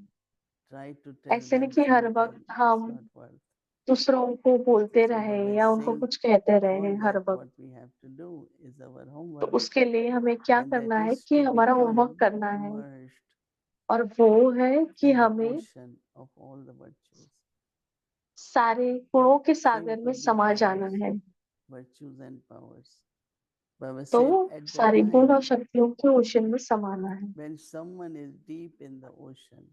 Try to tell ऐसे नहीं them कि हर something, वक्त it's हम not worth. दूसरों को बोलते So रहे Baba या is उनको saying, कुछ कहते for रहे हर that वक्त। what we have to do is our तो homework, उसके लिए हमें क्या and करना that है is कि to हमारा होमवर्क become करना है, merged और वो है कि in the हमें ocean of all the virtues. सारे गुणों के Same सागर में could be समा जाना powers, है। virtues and powers. Baba तो said at the सारे गुण और time शक्तियों के ओशन में समाना है। when someone is deep in the ocean,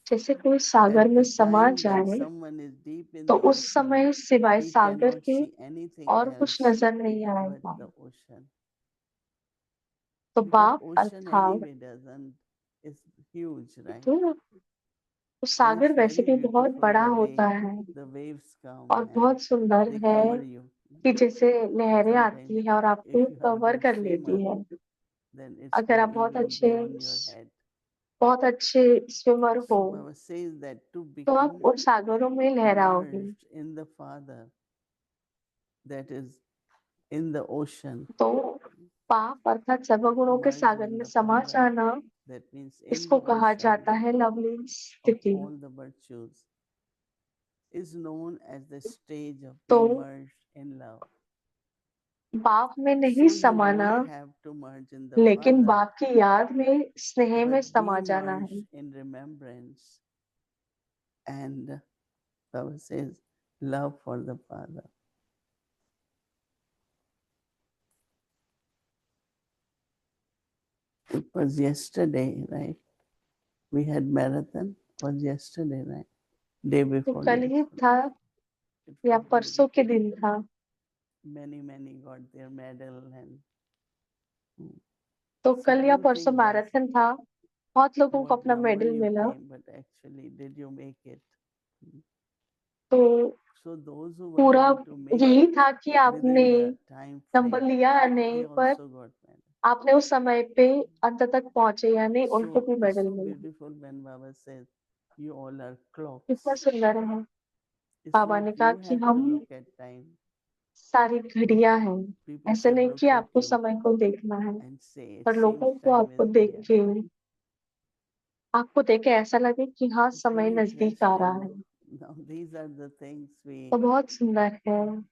जैसे कोई सागर at में the समा time when जाए, someone is deep in तो the उस ocean, समय सिवाय he सागर cannot के see anything और कुछ else नजर नहीं but आएगा। the ocean. तो Because बाप ocean अर्थात anyway doesn't, is huge, right? तो And सागर it's वैसे very भी बहुत beautiful बड़ा the होता way है the waves come और and बहुत सुंदर they है cover you. कि जैसे लहरें आती Sometimes है और आपको if you are a cover good कर swimmer, लेती है। then it's अगर go आप बहुत even अच्छे beyond your head. स्विमर हो, So Baba says that to तो आप become उन सागरों में लहराओगे। merged in the Father, that is in the ocean, तो पाप अर्थात सर्वगुणों के merged सागर in में the समा Father, जाना, that means in इसको the कहा जाता ocean है लवलीन of स्थिति। all the virtues, is known as the stage of तो being merged in love. बाप में नहीं So you समाना, won't have to merge in the लेकिन Father, बाप की याद में स्नेह में but समा be जाना है। merged in remembrance and Baba says love for the Father. It was yesterday, right? We had marathon. Was yesterday, right? Day तो before कल ही yesterday. था It या was परसों के beautiful. दिन था। Many got their medal and तो so कल या you परसों think that मैराथन था, बहुत लोगों को what अपना number मेडल you मिला। came, but actually did you make it? तो So those who were पूरा able to make यही it था कि आपने within the time number frame, लिया या they नहीं, पर also got medal. आपने उस समय पे अंत तक पहुंचे या नहीं, उनको So भी it's मेडल so मिला। beautiful when Baba says you all are कितना clocks. सुंदर है। It's बाबा not ने कहा you कि have to हम look at time. सारी घड़ियां हैं, People ऐसे should नहीं look कि at आपको you समय को देखना है, and say it पर seems लोगों को time आपको is देख near. आपको देख के ऐसा लगे कि हाँ, It's समय very नजदीक आ रहा interesting. है। Now these are the things तो we, बहुत सुंदर है।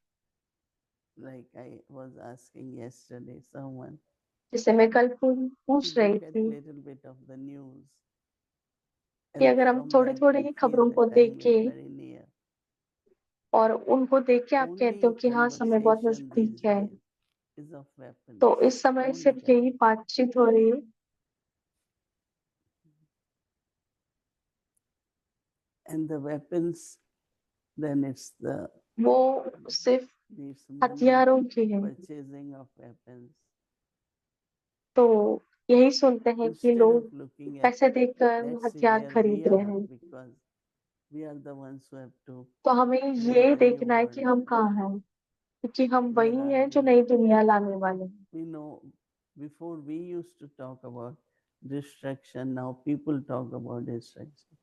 like I was asking yesterday someone, जैसे मैं कल to पूछ रही look at थी little bit of the news, कि and अगर हम from थोड़े that थोड़े we ही feel खबरों the को देख time के is very near. और उनको देख के आप कहते हो Only कि हाँ, समय बहुत conversation नजदीक these है, days is of weapons. तो इस समय Only सिर्फ यही conversation. बातचीत हो रही है। And the weapons, then it's the वो सिर्फ these money, हथियारों की है। purchasing of weapons. तो यही सुनते हैं कि Instead लोग of looking at, पैसे देकर let's see हथियार where खरीद we रहे are, हैं। because we are the ones who have to तो हमें create ये the new देखना है कि world. हम कहाँ हैं, क्योंकि हम Where वही are हैं जो we? नई दुनिया लाने वाले हैं। We know before we used to talk about destruction, now people talk about destruction.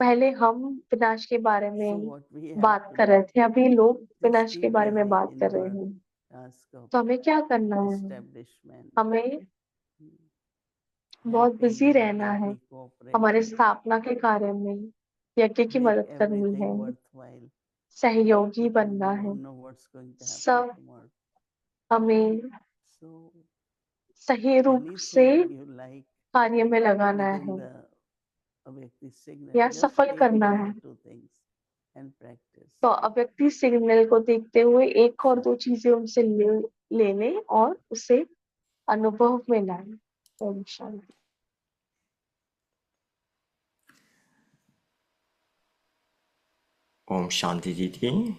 पहले हम विनाश के बारे So में what we have बात to कर do, रहे थे, अभी लोग just विनाश के keep बारे में busy बात in कर रहे work, हैं। task of तो हमें क्या करना है? establishment, हमें बहुत helping बिजी the रहना है, yajna cooperate, हमारे स्थापना के कार्य में यज्ञ की make मदद करनी है, everything worthwhile, सहयोगी because बनना we है। don't know what's going to happen सब tomorrow. हमें So सही रूप से anything you like कार्य में लगाना within है the अव्यक्ति signal, या just सफल take करना one है। or two things and practice. तो अव्यक्ति सिग्नल को देखते हुए एक और दो चीजें उनसे ले लें और उसे अनुभव में लाएं। Om Shanti. Om Shanti Didi.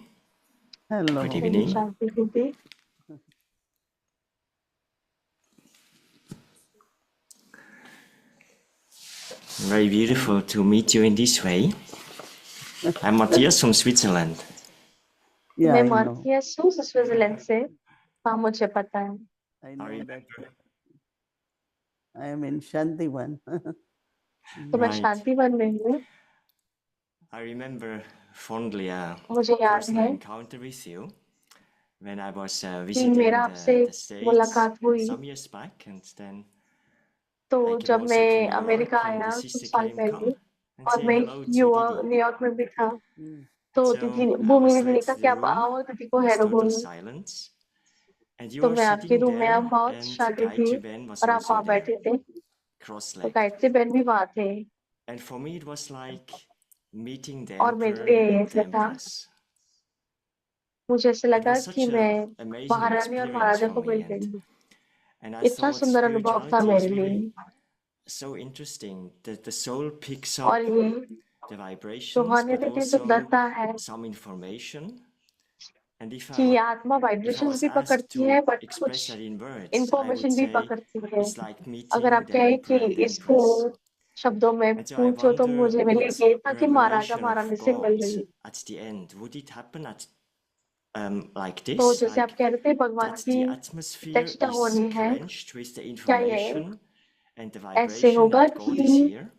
Hello. Good ओम evening. शांति दीदी। Very beautiful to meet you in this way. I'm Matthias from Switzerland. Yeah, मैं I know. मानती हूँ स्विट्जरलैंड से। हाँ, मुझे पता है। I I know that. remember. I am in Shantivan. तो मैं Right. शांतिवन में हूँ। I remember fondly a मुझे याद personal है encounter with you when I was कि visiting मेरा आपसे the States मुलाकात हुई। some years back, and then तो I came जब also मैं to New America York, and आया the कुछ sister साल came पहले, come and और say मैं hello to Didi. न्यूयॉर्क में भी था, Hmm. तो So दीदी I वो was मेरी led दीदी to का कि the आप room. आओ और दीदी को There was हेलो total बोलो। silence, and you तो were मैं आपके sitting रूम में, आप there, बहुत and शांति थी Gayatri Ben was और आप also वहाँ there, बैठे थे। तो cross-legged. गायत्री बहन भी वहाँ थे, And for me, it was like meeting the और मेरे emperor लिए and the ऐसा था, empress. मुझे ऐसे It लगा was कि such मैं an amazing महारानी और experience महाराजा for को me, मिल गई हूँ। and I इतना thought सुंदर अनुभव था spirituality is मेरे लिए। really so interesting that the soul picks और up ये the vibrations, रूहानियत but इतनी also सुंदरता है some information. And if कि I आत्मा if I वाइब्रेशंस was भी asked पकड़ती to है, बट कुछ express that in words, I would information भी say पकड़ती है। it's like अगर meeting आप the कहें कि emperor and the इसको empress. शब्दों में And so I पूछो तो wonder मुझे मिले what ये था कि महाराजा revelation महारानी of से मिल God रही। at the end would it happen at like तो this, जैसे आप like कह रहे थे भगवान that की the atmosphere प्रत्यक्षता is होनी है, quenched with the क्या ये information and the ऐसे vibration होगा that God is कि here,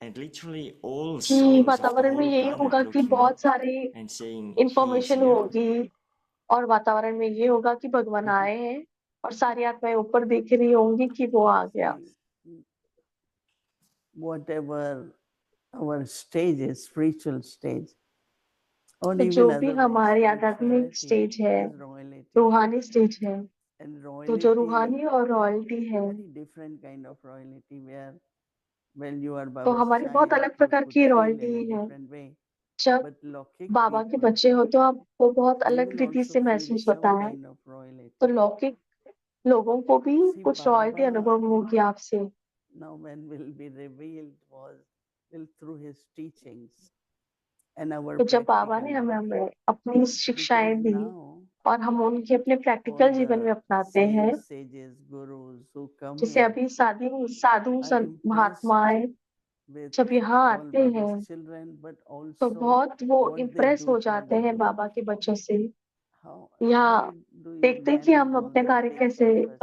and literally all कि souls of the वातावरण में whole यही planet होगा कि looking बहुत up सारी and saying He is information here? होगी, और वातावरण में ये होगा कि भगवान आए हैं, और सारी आत्माएं ऊपर देख रही होंगी कि वो आ गया। See, whatever our stage is, spiritual stage, or तो even जो भी otherwise, हमारी आध्यात्मिक spirituality स्टेज है, is royalty. रूहानी स्टेज है, And तो जो royalty, रूहानी और रॉयल्टी है, very different kind of royalty, where when you are तो Baba's हमारी बहुत child, अलग you प्रकार could की feel in रॉयल्टी a है। different way. जब But Lokik बाबा के people, बच्चे हो तो आपको बहुत they अलग will रीति also से feel महसूस होता some है, kind of royalty. तो लौकिक लोगों को भी See, कुछ रॉयल्टी Baba अनुभव होगी आपसे। now when will be revealed was through his teachings and our तो जब बाबा practical ने हमें life. हमें अपनी शिक्षाएं Because दी now और हम उनके अपने all प्रैक्टिकल जीवन में the अपनाते हैं, saints, sages, gurus who come जैसे here अभी साधु साधु are impressed महात्माएं with जब यहाँ all आते Baba's हैं children, but तो also बहुत वो what they इम्प्रेस do, हो how जाते they हैं do. बाबा के बच्चों से। How यहाँ do you देखते हैं कि manage हम all अपने this कार्य big कैसे campus?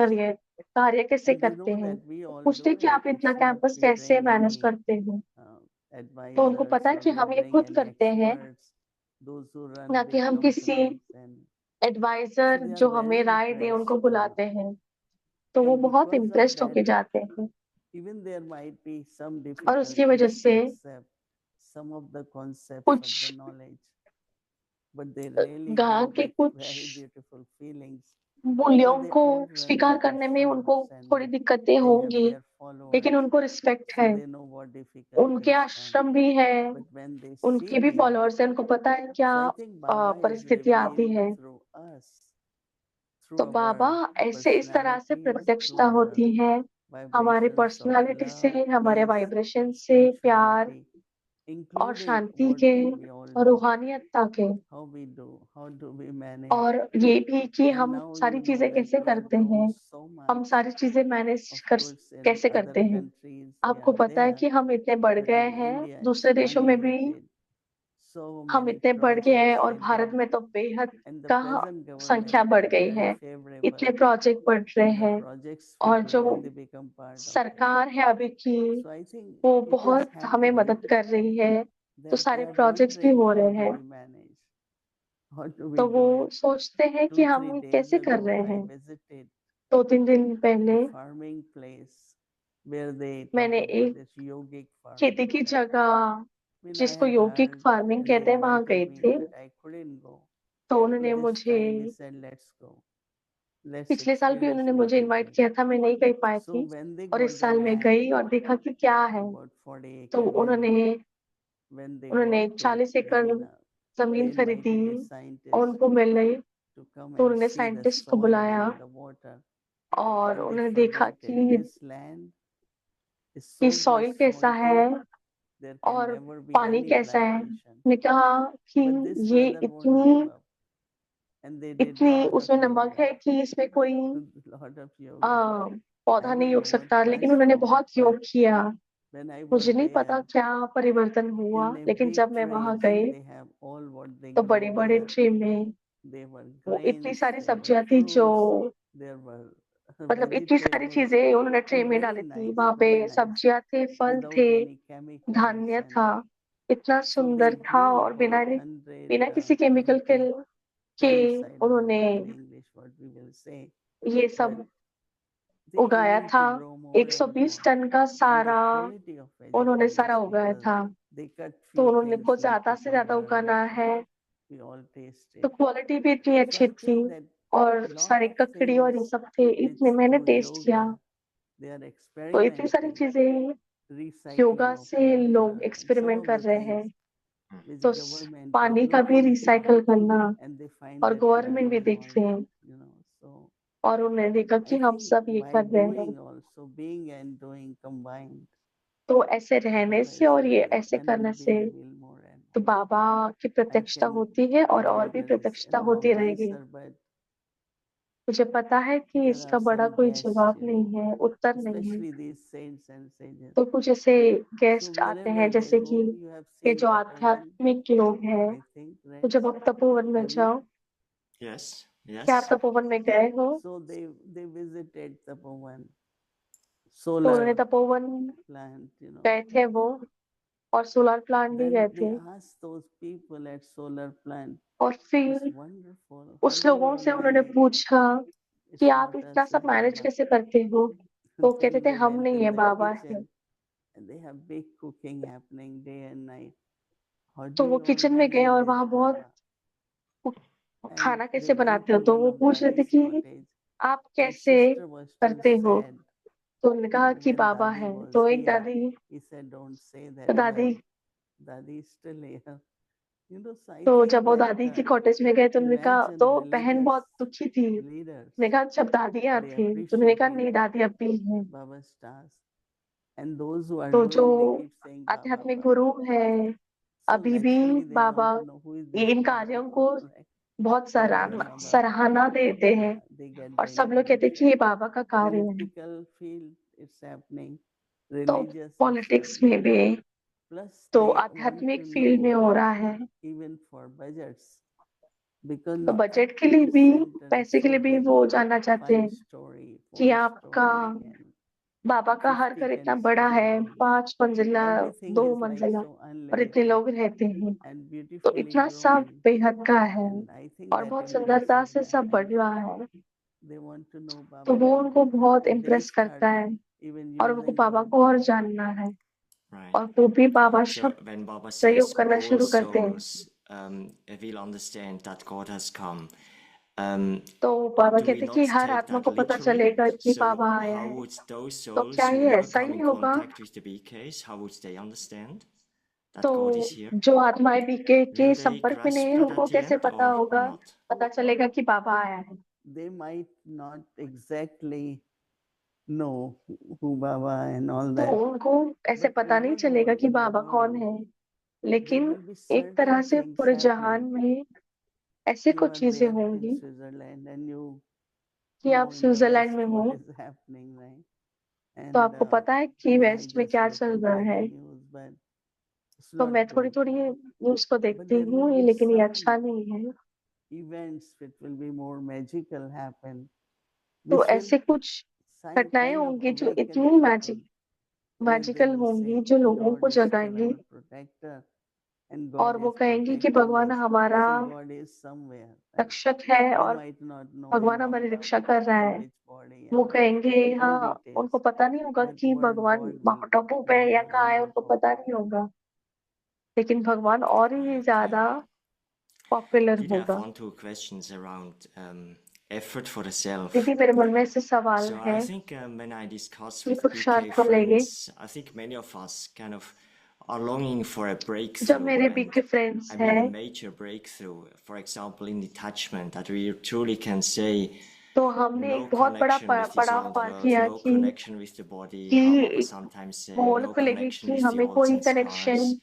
कैसे And you करते know हैं, that we all पूछते do हैं कि it. आप इतना It's not कैंपस we कैसे bring मैनेज any करते हैं, तो उनको advisors पता है or कि we हम ये bring खुद any करते हैं, experts, those who run ना कि big हम किसी companies, and so adviser they are जो हमें very राय दे impressed. उनको बुलाते हैं, तो वो And बहुत because of इम्प्रेस्ड होके that, जाते हैं। even there might be some और उसकी वजह difficulties to से accept some of the concepts of कुछ the knowledge, but they really गांव go के with कुछ very beautiful feelings मूल्यों because they को all run स्वीकार bigger करने में उनको farms and थोड़ी दिक्कतें they have होंगी, their लेकिन followers, उनको रिस्पेक्ट so है। they know what उनके difficulties come. आश्रम भी है, But when they उनके see भी here, फॉलोअर्स हैं, उनको पता है क्या so I think Baba is परिस्थितियां आती revealed है। through us, through तो बाबा our ऐसे इस तरह से personalities, प्रत्यक्षता through our होती है, हमारे vibrations of पर्सनालिटी से, love, हमारे peace, वाइब्रेशन से, प्यार spirituality, और including शांति what के we all और do, रूहानियता के, how do we manage. और ये भी कि And हम now सारी you know चीजें that कैसे we have करते grown हैं, so हम much. सारी चीजें मैनेज Of कर course, in कैसे other करते हैं। countries we आपको are पता है there, कि हम इतने बढ़ but गए in हैं, India it's दूसरे देशों में भी unlimited. So हम many इतने बढ़ गए हैं, projects और भारत happening, में तो बेहद and the का present संख्या government बढ़ is गई very है, इतने favorable प्रोजेक्ट बढ़ रहे to the हैं, projects और people जो when they become part of it. सरकार है अभी की So I think वो it is बहुत हमें happening मदद कर रही है, तो that they सारे are प्रोजेक्ट्स भी wondering हो how रहे do हैं, we manage, how do we तो वो do it. सोचते हैं कि 2-3 हम days कैसे कर ago रहे I हैं। visited 2-3 दिन पहले a farming place where they talk मैंने about एक this yogic खेती farming. की जगह I mean, I जिसको had यौगिक heard फार्मिंग and they कहते हैं वहां invited गए me, थे, but I couldn't go. तो So उन्होंने this मुझे time they said, let's go. Let's पिछले साल भी experience उन्होंने what मुझे it इनवाइट is. किया था, मैं नहीं गई पाई So थी, when they और got इस the साल मैं land, गई और देखा कि क्या है। about 40 तो acre land, when they उन्होंने bought it, 40 एकड़ then जमीन they खरीदी invited a और scientist उनको मिल रही, to come तो and उन्होंने see the साइंटिस्ट को soil बुलाया and the water. और And they उन्होंने देखा forget it. कि This land is कि so much सॉइल कैसा है salty, there can और never be पानी any कैसा है। plantation. मैंने कहा कि But this ये brother won't give up. And they did इतनी lot of उसमें नमक yoga, है कि इसमें कोई lot of uh, yoga. I पौधा नहीं don't उग know what सकता, लेकिन उन्होंने transformed, बहुत but योग किया। When I मुझे was नहीं there, पता क्या परिवर्तन हुआ, in लेकिन every जब मैं वहां tray गई they have all what they तो grow बड़े-बड़े there. ट्रे में There were वो इतनी grains, सारी there were सब्जियां थी जो fruits, there were मतलब इतनी सारी vegetables, चीजें उन्होंने ट्रे and में very डाली थी। nice, वहां पे very nice, सब्जियां थे, फल थे, without any chemicals. धान्य And था, इतना so they सुंदर था grew और बिना about 100 बिना किसी केमिकल के plants, I don't उन्होंने know in English what we will say, ये but सब they उगाया aim था। to grow more and 120 more. Ton का And the सारा quality of उन्होंने सारा vegetables, उगाया because था, they cut तो few उन्होंने things को like ज्यादा से ज्यादा cucumber, उगाना है, we all taste तो it. क्वालिटी भी इतनी So अच्छी I थी think that और lot सारी of ककड़ी और ये things सब थे, which इतने मैंने through टेस्ट किया। yoga they are तो इतनी सारी experimenting, चीजें योगा recycling of से लोग water and some experiment of कर the रहे things हैं, which तो government is पानी का भी looking रिसाइकल करना and they find और that गवर्नमेंट भी learning देख रहे हैं so और उन्होंने देखा कि I हम think सब ये by कर रहे हैं। doing also being and doing combined, तो ऐसे रहने से और ये ऐसे then करने will be से revealed more and तो more. बाबा की I प्रत्यक्षता can होती है और भी there is प्रत्यक्षता a होती long रहेगी। answer, but मुझे पता है कि there इसका are बड़ा some कोई guests, जवाब नहीं है, उत्तर नहीं है। especially these saints and sages. तो कुछ ऐसे So गेस्ट आते हैं wherever they जैसे कि go, you have ये seen जो Tapovan, आध्यात्मिक लोग हैं, I think, तो right? जब आप तपोवन में Have you? जाओ, Yes, क्या आप yes. तपोवन में गए हो? So they visited Tapovan, तो उन्होंने solar तपोवन plant, गए थे वो और सोलर प्लांट भी गए Then they थे asked those people at solar plant, और it's फिर wonderful. How उस do you लोगों all से उन्होंने manage? पूछा कि It's आप not इतना us, सब it's मैनेज Baba. कैसे करते हो? तो वो कहते Then थे they हम went नहीं in है, the बाबा है। kitchen and they have big cooking happening day and night. How तो do वो you all किचन में गए manage और this, वहां बहुत Baba? And खाना they कैसे went बनाते हो? to तो one वो of पूछ रहे थे Dadi's कि cottage. आप That कैसे sister was too करते हो? sad. तो उन्होंने कहा कि When बाबा Dadi है। was तो एक here, दादी, he said, don't say तो that, दादी, but Dadi is still here. So I तो think जब वो that दादी की कॉटेज में गए तो उन्होंने कहा, imagine तो बहन religious बहुत दुखी थी। leaders, उन्होंने कहा जब दादी यहाँ they थी, तो उन्होंने कहा appreciating नहीं, दादी अब भी है। Baba's task. And those who are तो जो doing, they keep saying Baba, आध्यात्मिक Baba. गुरु है, So अभी भी naturally they Baba want to know who is ये this इन Baba, कार्यों को right? बहुत Who is Baba? सराहना देते हैं They get और very सब लोग कहते हैं कि ये बाबा का कार्य है। political field, it's happening. तो Religious, it's पॉलिटिक्स happening. में भी, Plus तो they want आध्यात्मिक to फील्ड में know हो रहा है, even for budgets, because तो now बजट के लिए every भी, center is पैसे के so लिए भी big, वो जानना चाहते हैं 5-story, कि आपका 4-story, and बाबा का हर 50 घर इतना 10 बड़ा है, story. 5 मंजिला, Everything 2 is like मंजिला, so और इतने unlimited लोग रहते हैं। and तो beautifully इतना सब growing. बेहद का है And I think और that बहुत सुंदरता impresses से them, सब बढ़ and रहा है, they want to know तो Baba. वो उनको बहुत And they इम्प्रेस start करता है even और उनको using बाबा word. को और जानना है Right. और वो भी बाबा So शब्द when Baba प्रयोग says करना all शुरू करते हैं, souls will understand that God has come, तो बाबा do we कहते हैं कि not हर take आत्मा that को पता literally? चलेगा कि So बाबा आया how है। would those तो souls क्या who ये never ऐसा come ही in होगा? contact with the BKs, how would they understand that तो God is here? जो आत्माएं बीके के Will they संपर्क में grasp नहीं, that उनको at the कैसे end पता or होगा, not? पता चलेगा कि बाबा आया है? They might not exactly know who Baba and all तो that. उनको ऐसे But पता नहीं overall चलेगा कि in the बाबा कौन world, है, there लेकिन will be एक तरह certain से things पूरे जहान happening. में ऐसे You कुछ are चीजें there in होंगी Switzerland and you कि आप know in the Switzerland West में हो, what is happening, right? तो And आपको पता है कि I वेस्ट में just क्या look चल at रहा है। little news, but it's तो not मैं थोड़ी good. थोड़ी न्यूज को But देखती there will हूँ, be लेकिन ये some अच्छा नहीं है। events which will be more magical happen, तो which will ऐसे कुछ घटनाएं kind of होंगी जो awaken इतनी people, where they magical will होंगी say, जो लोगों God को is still जगाएंगी our protector and और God वो is कहेंगी कि protecting भगवान us. हमारा See, God is somewhere, right? रक्षक है They और might not know भगवान in all हमारी the रक्षा कर रहा in है। which body वो and कहेंगे, all हाँ, details, उनको पता नहीं होगा but कि word भगवान God will माउंट आबू पे be या there कहाँ in है, your उनको पता pocket. नहीं होगा, लेकिन भगवान और ही Okay. ज्यादा पॉपुलर Did I have होगा। 1-2 questions around effort for the self? दीदी, मेरे मन में ऐसे सवाल So है I think when I discuss कि with पुरुषार्थ BK को लेके, friends, I think many of us kind of are longing for a जब breakthrough, मेरे and BK friends I mean a हैं, major breakthrough. For example, in detachment, that we truly can say तो हमने no एक बहुत बड़ा connection with this पड़ाव old पार world, किया no connection with the body. How Baba कि sometimes say, गोल no को लेके connection कि with the हमें old कोई connection sanskars,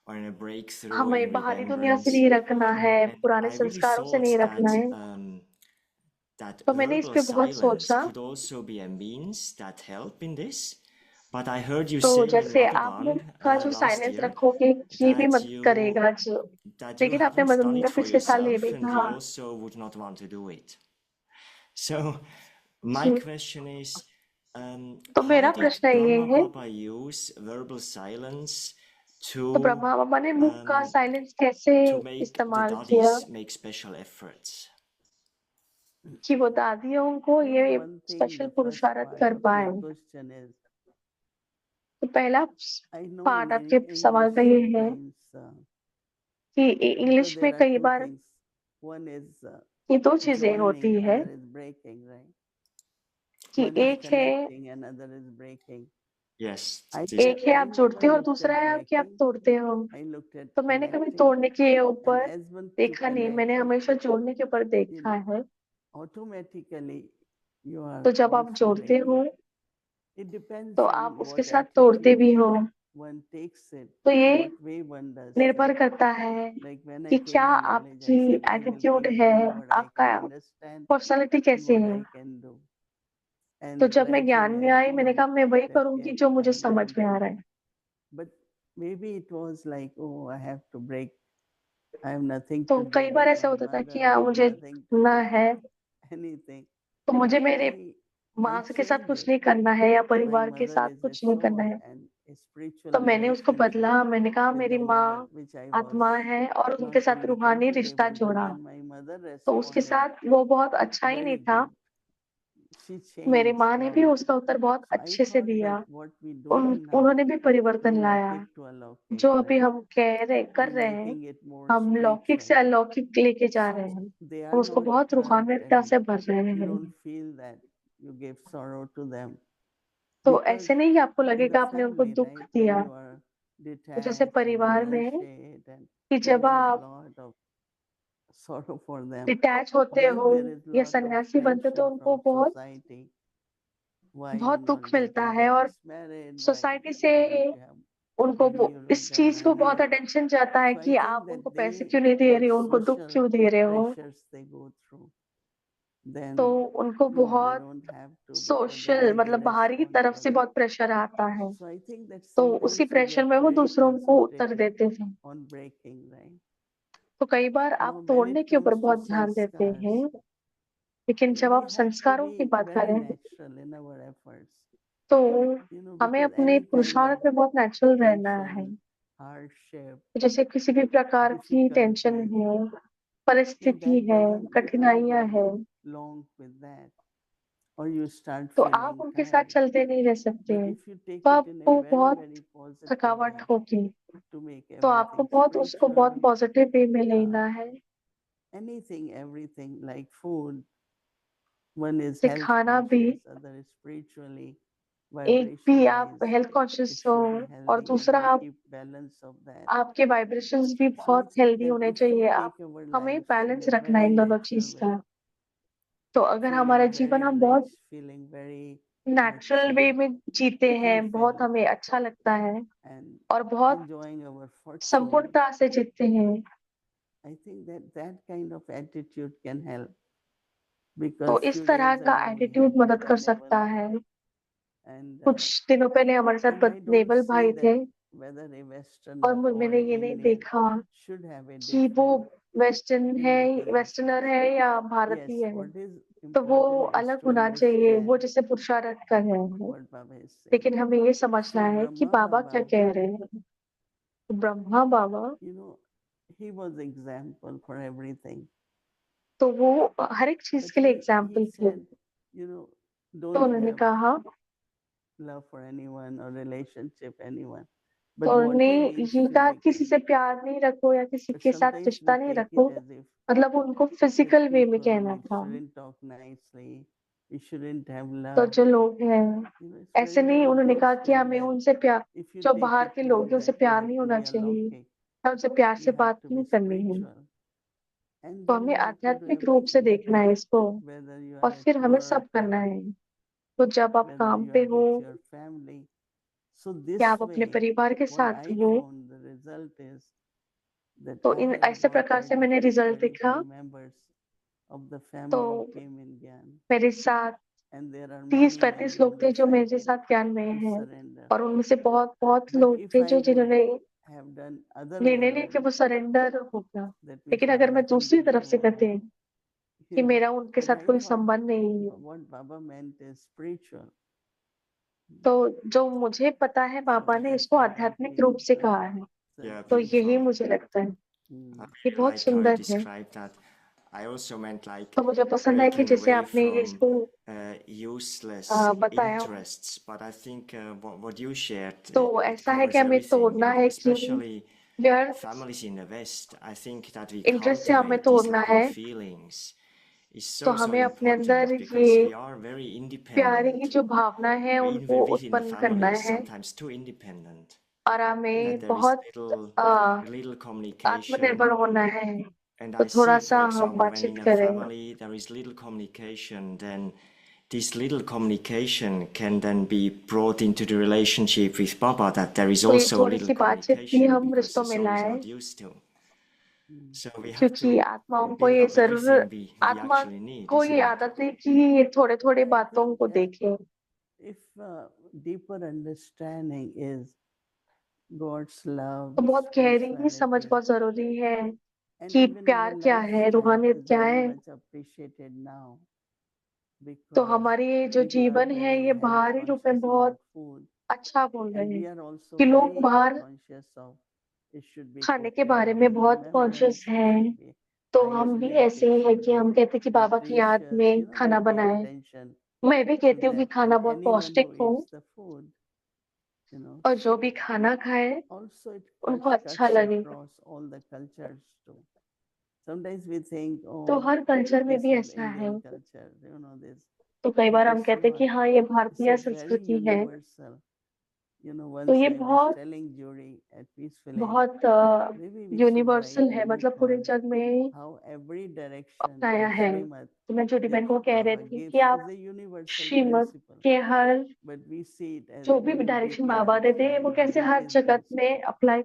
or in a breakthrough हमें in बाहरी दुनिया से remembrance. नहीं रखना है, And पुराने I really संस्कारों से thought नहीं रखना that है। that तो मैंने इस verbal पे बहुत silence सोचा could also be a means that help in this. But I heard you तो say in जैसे another आपने one कहा जो last साइलेंस year रखोगे ये भी that मदद करेगा जो, you लेकिन आपने haven't done मुझे it for पिछले साल ये yourself भी and कहा you also would not want to do it. So my कि, question is, तो how मेरा did प्रश्न ये Brahma है, Baba use verbal silence तो ब्रह्मा बाबा ने मुख का um, साइलेंस कैसे to make the इस्तेमाल किया dadis make special efforts? कि वो दादियों को You know, ये one thing, special the first पुरुषार्थ part कर of पाए? your question is, तो पहला I know पार्ट in आपके सवाल English का ये है sometimes, कि because इंग्लिश में there are कई two bar things. One is ये दो चीजें होती joining, है other is breaking, right? कि One is एक है connecting, another is breaking. Yes, I this एक है I आप जुड़ते never हो और looked दूसरा at है कि आप breaking. तोड़ते हो। I looked at तो मैंने कभी connecting, तोड़ने के and ऊपर as once you देखा नहीं, मैंने connect, हमेशा जोड़ने के ऊपर you देखा know, है। automatically you are तो जब आप also जोड़ते breaking. हो It depends तो on आप उसके what साथ तोड़ते attitude भी हो। one takes it, तो ये what way one does निर्भर it. करता है Like when I कि came क्या in knowledge, I आपकी said I will attitude keep है, doing what I आपका can understand पर्सनालिटी and कैसी what है। I can do. तो And जब मैं ज्ञान gradually में I आई मैंने कहा found मैं वही that करूंगी yes, जो मुझे I समझ want में आ to. रहा है। But maybe it was like, oh, I have to break. I have nothing तो to do कई बार with ऐसा my होता था कि mother, मुझे nothing to ना do है with anything. तो मुझे मेरे I माँ के साथ changed कुछ it. नहीं करना है या My परिवार के mother साथ is a कुछ नहीं करना soul है। and a spiritual तो मैंने उसको relationship बदला, मैंने कहा with मेरी the माँ mother, which I was आत्मा है और उनके not साथ only रूहानी रिश्ता comfortable, but जोड़ा। then my mother तो उसके responded साथ वो बहुत अच्छा ही नहीं very था। good. She मेरी changed माँ ने भी from. उसका उत्तर बहुत So I अच्छे से thought दिया। that what we doing now, उन्होंने भी परिवर्तन from लाया। Laukik to Alaukik, जो अभी right? हम कर We're रहे हैं, making it more हम लौकिक से spiritual. अलौकिक लेके जा रहे So हैं। they हम are उसको not बहुत hurt रूहानियता and से भर रहे you हैं। don't feel that you give sorrow to them. तो Because ऐसे नहीं कि आपको in the लगेगा आपने उनको family, दुख right, दिया। when you are तो जैसे detached and परिवार में renunciate and कि you जब give आप lot of sorrow for them, detach होते then हो there is या lot of सन्यासी बनते हो तो tension उनको from बहुत society. Why बहुत you're दुख not मिलता getting है और married? Why सोसाइटी से don't you have? उनको Maybe you इस don't have चीज को बहुत money. अटेंशन जाता है So I कि think आप that उनको पैसे they, क्यों नहीं दे what रहे हो, उनको दुख social क्यों दे रहे हो। pressures they go through, तो then उनको they बहुत don't have to because then social they मतलब बाहरी की तरफ से irresponsible. बहुत प्रेशर आता है। So I think that तो उसी sometimes you प्रेशर get में वो very दूसरों को उत्तर concentrated देते थे। on breaking, right? तो कई बार Now आप when तोड़ने it के ऊपर comes to बहुत ध्यान देते sanskars, हैं, लेकिन जब we आप have to संस्कारों की be बात very करें natural in our efforts, तो हमें because अपने any kind पुरुषार्थ of में बहुत नेचुरल रहना है। tension, hardship, जैसे किसी भी प्रकार की टेंशन difficulty, है, if परिस्थिति that है, doesn't, you can't कठिनाइयां go है, long with that, or you start तो आप feeling उनके साथ tired. चलते नहीं रह सकते। But if you take तो it in a आपको very, बहुत very positive थकावट way होगी। to make तो आपको everything बहुत उसको बहुत spiritual, पॉजिटिव वे में लेना है। anything, everything like food, one is जैसे health खाना भी, conscious, other is spiritually, एक भी vibration आप wise, हेल्थ it कॉन्शियस हो should be और healthy and दूसरा we आप keep balance of that. आपके वाइब्रेशंस भी So I बहुत think हेल्दी that होने if we चाहिए। आप take our हमें lives in बैलेंस a रखना है very इन दोनों natural चीज way, का। तो अगर हमारा feeling जीवन very हम rich, बहुत feeling very natural way mature, में जीते हैं, बहुत fulfilled, हमें अच्छा लगता है and और बहुत enjoying our fortune, संपूर्णता से जीते हैं, I think that that kind of attitude can help. तो Because इस few तरह days का ago we एटीट्यूड had मदद कर Brother सकता Neval, है। and कुछ दिनों पहले हमारे साथ I don't नेवल say भाई थे that whether a और Westerner or मैंने an ये नहीं Indian देखा should have a कि वो different वेस्टर्न है, indicator. वेस्टर्नर है या Yes, भारतीय है। what is तो वो important is अलग to होना चाहिए, वो understand जैसे पुरुषार्थ कर रहे हैं, what Baba is saying. लेकिन हमें ये समझना So है कि Brahma बाबा क्या Baba, कह रहे हैं। तो ब्रह्मा बाबा he was example for everything. तो वो हर एक चीज But के लिए he एग्जाम्पल थे। said, तो don't उन्होंने have कहा, love for anyone or relationship anyone. तो But what उन्होंने he means ये कहा physically. किसी से प्यार नहीं रखो या किसी But के साथ sometimes we रिश्ता नहीं take रखो, it as मतलब उनको if फिजिकल वे में people, कहना we था। shouldn't talk nicely, we shouldn't have तो love. जो लोग हैं It's ऐसे very, नहीं, very उन्होंने good कहा कि step हमें that उनसे प्यार, if you जो take बाहर it के more लोग हैं उनसे that you प्यार have नहीं to होना be चाहिए, alokik, या उनसे प्यार you से have बात to नहीं be करनी है। spiritual. And तो then हमें you have to do आध्यात्मिक रूप से everything, देखना है इसको whether you और are फिर at हमें work सब करना or है। तो जब आप whether काम you पे are हो with your family. So या this आप अपने way, परिवार के what साथ I हो, found the result is that तो I इन have ऐसे about प्रकार से मैंने 30, रिजल्ट देखा। 33 members of the तो family who came in Gyan. मेरे साथ and there are many 30-35 लोग थे जो मेरे disciples साथ ज्ञान में who हैं surrender. और उनमें से बहुत But लोग if थे I जो would जिन्होंने have done other निर्णय way, लिया कि वो सरेंडर हो गया। that means लेकिन I अगर have मैं nothing दूसरी to तरफ do से with कहते them, हैं you कि know. मेरा उनके But साथ I कोई thought संबंध नहीं है, what Baba meant is spiritual. तो जो मुझे पता है बाबा So ने that's इसको what I आध्यात्मिक feel. रूप से कहा है, So Yeah, तो it's- यही beautiful. मुझे लगता है Hmm. ये I बहुत like how you सुंदर है। described that. I also meant like तो मुझे पसंद है कि breaking जैसे away आपने ये from इसको useless बताया, interests. But I think what you shared, तो it ऐसा है covers कि हमें everything, तोड़ना and है कि especially व्यर्थ families in the West. I think that we interest से हमें cultivate these तोड़ना है, loving feelings is तो so हमें अपने important अंदर because ये we are very प्यारे की independent. जो भावना है We उनको even within the उत्पन्न करना family है sometimes too independent. और That हमें there is बहुत little communication. आत्मनिर्भर होना है, And तो I थोड़ा see, सा for हम example, when बातचीत in a करें। family there is little communication, then this little communication can then be brought into the relationship with Baba, that there is तो ये also थोड़ी little सी बातचीत भी communication हम because रिश्तों the में soul is लाए, not used to. So we have क्योंकि to आत्माओं को build ये up जरूर everything we आत्मा actually need, को isn't ये it? आदत है कि ये थोड़े थोड़े I बातों think, को देखें। if deeper understanding is God's love, तो बहुत गहरी ही समझ spirituality, बहुत जरूरी है and कि even प्यार our क्या है, lifestyle रूहानियत is क्या very है। much appreciated now तो because हमारी जो people are जीवन है very ये health बाहरी रूप में conscious बहुत about food, अच्छा बोल रहे and we हैं are also कि लोग very बाहर conscious of it should be खाने cooked के बारे well, में बहुत well कॉन्शियस done, it हैं, should be तो हम भी hygienic, ऐसे it ही है should कि हम be कहते हैं कि बाबा की याद nutritious, में you know, खाना we pay बनाएं। attention मैं भी to कहती हूँ कि that, खाना and बहुत anyone पौष्टिक who हो eats the food, you know, और जो भी खाना खाए also it उनको अच्छा cuts लगे। across all the cultures too. Sometimes we think, तो oh, हर कल्चर में this भी is ऐसा है, Indian culture, you know this, तो कई but बार हम it's कहते हैं कि not. हाँ ये It's भारतीय a very संस्कृति है, universal. You know, तो once ये I was बहुत telling Judy at Peaceful Age, बहुत maybe we should universal write है, a मतलब book पूरे on जग में how every direction अपनाया of है। Srimad तो मैं जोडी that बहन को कह रही Baba थी gives कि is आप a universal श्रीमत principle, के हर but we see it as जो भी only डायरेक्शन deeper बाबा देते हैं वो understanding. कैसे What हर is जगत principle? में अप्लाई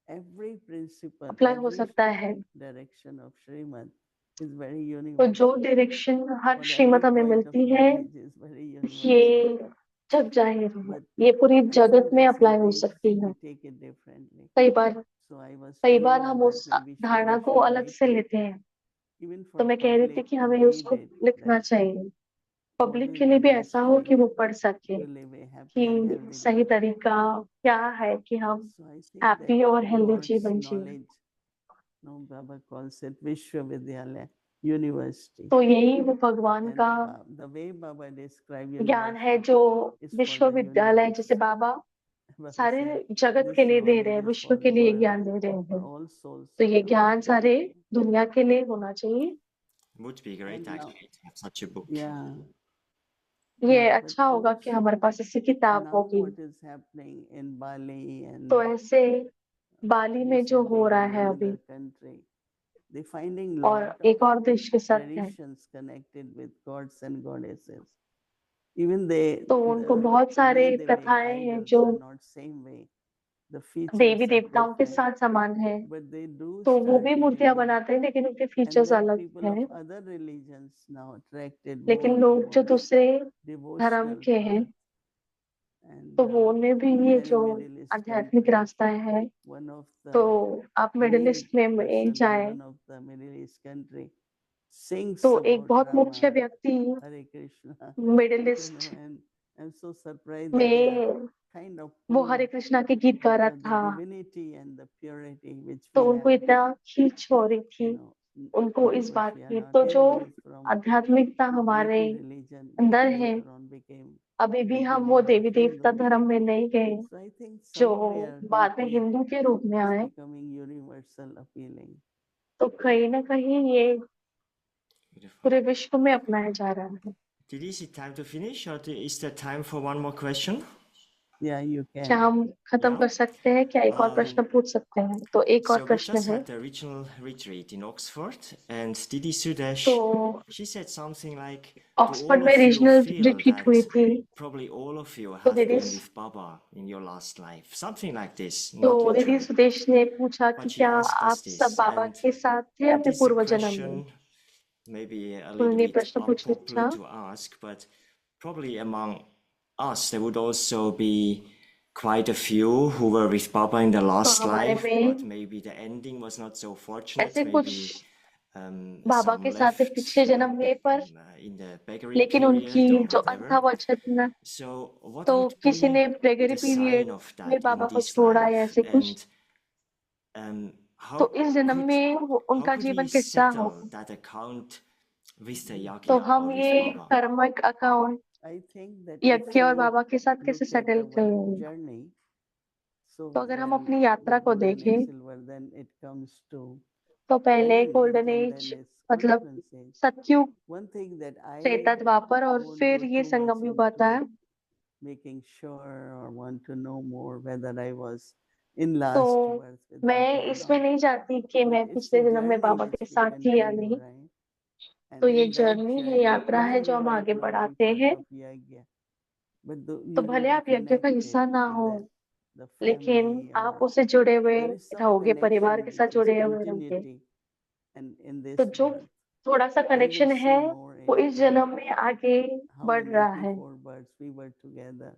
Every principle, हो every सकता है। direction of Srimad is very तो जो universal. Direction her Or every श्रीमत हमें point of मिलती है knowledge is very universal. ये जग जाहिर है, But ये पूरी I जगत think में that अप्लाई हो sometimes सकती है। we take it differently. कई बार So I was कई बार telling her हम that उस maybe धारणा we को should अलग write से it, लेते हैं, even तो for मैं कह रही थी public कि to हमें read उसको it, लिखना that चाहिए what पब्लिक is के लिए the भी best ऐसा हो way कि वो पढ़ सके to live a happy and कि healthy सही life. तरीका क्या है कि हम So I think that happy और हेल्दी God's जीवन जिए। knowledge, no, Baba calls it Vishwavidyalaya, university. तो यही वो भगवान And का the way Baba described ज्ञान है university जो is for the विश्वविद्यालय universe. जैसे बाबा Baba सारे said, जगत this के लिए दे रहे knowledge हैं, is विश्व for के लिए world, ज्ञान दे रहे for हैं, all souls तो of ये the ज्ञान world. सारे दुनिया के लिए होना चाहिए। Would be great And now, actually to have such a book. yeah, ये yeah, but अच्छा होगा कि हमारे पास ऐसी किताब now होगी। what is happening in Bali and तो ऐसे बाली में जो हो recently रहा in है अभी another country, they finding और lot of एक और देश के साथ है, traditions connected with gods and goddesses. Even they, तो उनको the बहुत way सारे they make प्रथाएं हैं idols जो are not same way. The features Devi are देवताओं के different, साथ समान है, but they do तो वो start भी मूर्तियां believing. बनाते हैं लेकिन उनके And फीचर्स then अलग people हैं। of other religions now attracted लेकिन more लोग जो towards दूसरे धर्म devotional के हैं path. And तो वो उनमें भी ये many जो Middle East आध्यात्मिक countries, रास्ता है, one of तो the आप मिडिल main ईस्ट में person in जाए one of the Middle East country sings तो एक about बहुत मुख्य Rama, व्यक्ति Hare Krishna, middle you east know, and I'm so surprised that they are में kind of वो pulled हरे कृष्णा के गीत गा रहा because the था, divinity and the purity which तो we उनको have, इतना खींच हो रही थी you know, उनको इस because बात we are की। not तो जो in these from आध्यात्मिकता हमारे deity religion, अंदर है, later on became अभी भी हम वो beginning देवी of देवता Hindus. धर्म में नहीं गए So I think जो somewhere बाद में deeply हिंदू के रूप में it's आए, becoming universal appealing. तो कहीं ना कहीं ये Beautiful. पूरे विश्व में अपनाया जा रहा है। Did is it time to finish, or is there time for one more question? Yeah, you क्या can. हम खत्म Yeah. कर सकते हैं क्या? एक और प्रश्न पूछ सकते हैं? तो एक और So we प्रश्न just है, had the regional retreat in Oxford, and Didi Sudesh, तो she said something like, to Oxford all में of you regional feel retreat हुई that थी, probably all of you तो have दीदी been with Baba in your last life. Something like this, तो not दीदी literally. Sudesh ने पूछा कि But she क्या asked us आप सब this, बाबा and के साथ थे अपने this is a पूर्व जन्म में? question maybe a little उन्होंने bit प्रश्न पूछा unpopular to ask, but probably among us there would also be quite a few who were with Baba in the तो last हमारे life, में but maybe the ending was not so fortunate. ऐसे कुछ Maybe बाबा some के साथ थे left पिछले जन्म में पर, in the beggary लेकिन उनकी period or जो अंत था whatever. वो अच्छा था। So what तो would किसी ने be ब्रेगरी the sign period of में that in बाबा को this छोड़ा या life? ऐसे कुछ, And तो how इस जन्म could में how उनका could जीवन he कैसा हो। settle that account with the तो yagi हम or with ये Baba? कर्मक account I think that if यज्ञ और we बाबा के साथ कैसे look at सेटल our करेंगे। journey, so तो अगर हम when अपनी यात्रा the को golden age देखें silver, then it comes to तो पहले golden age golden and age then it's मतलब conference age. सतयुग, One thing that I Treta द्वापर और won't फिर go ये too संगम much युग आता है। into making sure or want to know more whether I was in तो last birth with मैं Baba or इसमें not. नहीं चाहती कि मैं But it's पिछले a जन्म में journey बाबा which के we साथ थी या continue, नहीं। right? तो And ये in that जर्नी है, journey, यात्रा है even जो we हम might आगे not be बढ़ाते part हैं। of Yagya, but तो you will भले be आप यज्ञ का connected हिस्सा ना with हो, the लेकिन family, आप or उससे जुड़े हुए there is some रहोगे, परिवार connection के साथ which is जुड़े हुए रहोगे। continuity. And in तो this जो birth, थोड़ा सा I will कनेक्शन है see more वो इस into जन्म में आगे how बढ़ in रहा है। 84 births we were together.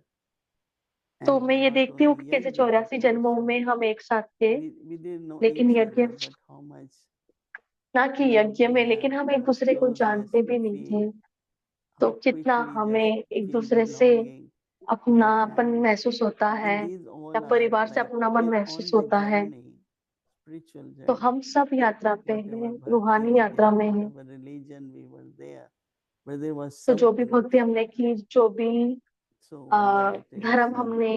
तो And मैं ये not देखती हूँ only कि कैसे Yagya, but 84 जन्मों also में हम एक साथ थे, we didn't know लेकिन each यज्ञ other, but how much ना कि love यज्ञ we में, had, लेकिन हम how एक much दूसरे को closeness जानते we भी नहीं feel, थे। तो how कितना quickly हमें just एक feel दूसरे से belonging to the अपनापन family. महसूस होता है, And these या all are परिवार से like अपनापन महसूस on the होता है। journey, spiritual तो journey. हम सब यात्रा पे Whatever हैं, bhakti रूहानी we यात्रा did, में हैं। whatever religion we were there, but there was तो some जो भी भक्ति connection. हमने की, जो भी So uh, whether it is धर्म हमने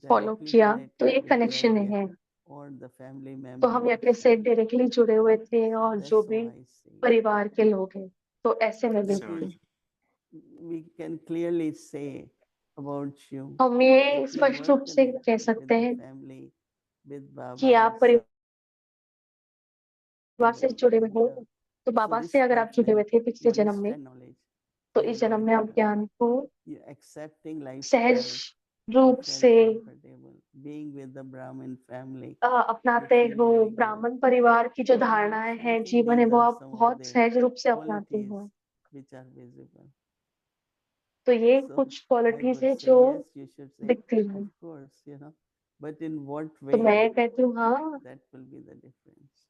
फॉलो directly किया, तो connected एक with कनेक्शन Yagya है। or the family तो हम members, यज्ञ से डायरेक्टली जुड़े हुए थे so और जो that's भी how I see. परिवार के लोग हैं, तो ऐसे में That देखती Sorry. हूँ। is, we can clearly say about you हम ये that you स्पष्ट were रूप से कह connected सकते with the हैं family, with कि Baba आप in some परिवार से way. जुड़े हुए And हो। तो so बाबा से अगर आप respect जुड़े हुए and थे पिछले one जन्म is में, the knowledge. तो You इस got जन्म it में आप now. ज्ञान को You accepting सहज lifestyle. You रूप felt से comfortable being with the Brahmin family. You अपनाते feel हो। very good. ब्राह्मण परिवार की जो धारणाएं So I हैं, think जीवन है, these वो are आप some of बहुत the सहज रूप से अपनाते qualities हो। which are visible. तो ये So कुछ I क्वालिटीज would है say जो yes, you should say, दिखती हैं। of course, but in what तो way, मैं कहती हूँ हाँ, that will be the difference.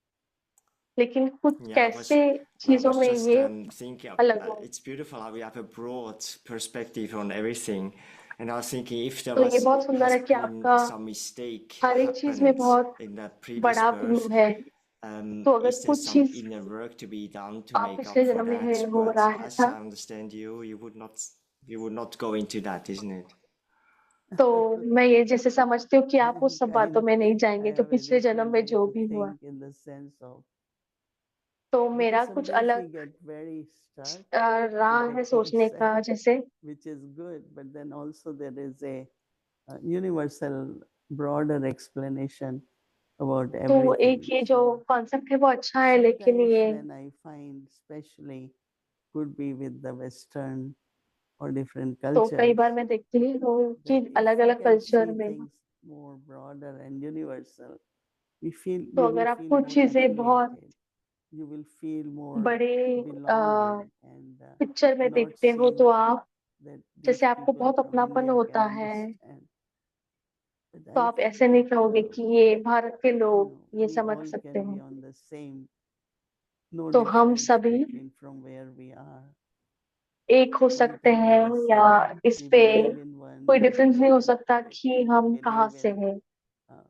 लेकिन कुछ Yeah, कैसे I चीजों was में just ये thinking, अलग हो। it's beautiful how we have a broad perspective on everything. And I was thinking if there तो ये बहुत सुंदर has है कि been आपका some mistake हर एक चीज में happened बहुत in the previous बड़ा birth, व्यू है। तो अगर is there कुछ some चीज inner work to be done to आप make पिछले up for जन्म में that? हो But रहा है as था, I understand you, you would not go into that, isn't it? तो मैं ये जैसे समझती हूँ कि आप उस सब बातों Kind, में नहीं I जाएंगे जो have a पिछले जन्म different में way जो to भी हुआ। think in the sense of, तो मेरा because कुछ sometimes we अलग get very stuck राह with the है सोचने concept, का, जैसे which is good, but then also there is a universal, broader explanation about तो everything. एक ये जो So कॉन्सेप्ट है वो अच्छा है, लेकिन sometimes ये when I find, especially could be with the Western or different तो कई cultures, बार मैं देखती हूँ कि that if अलग we अलग can कल्चर see में, things more broader and universal, तो we अगर will आप feel कुछ more चीजें बहुत affiliated. You will feel more बड़े belonging and पिक्चर में not देखते हो, तो seeing आप that जैसे these आपको people बहुत from अपनापन India can होता है, understand. But तो I आप think ऐसे नहीं that कहोगे कि ये भारत के लोग ये we समझ all सकते can be हैं। on the same, no तो हम difference सभी between from where we are. एक हो One सकते thing हैं, is या इस we पे believe in one कोई डिफरेंस नहीं हो सकता Bhagavad कि Gita, हम we कहाँ believe से in हैं।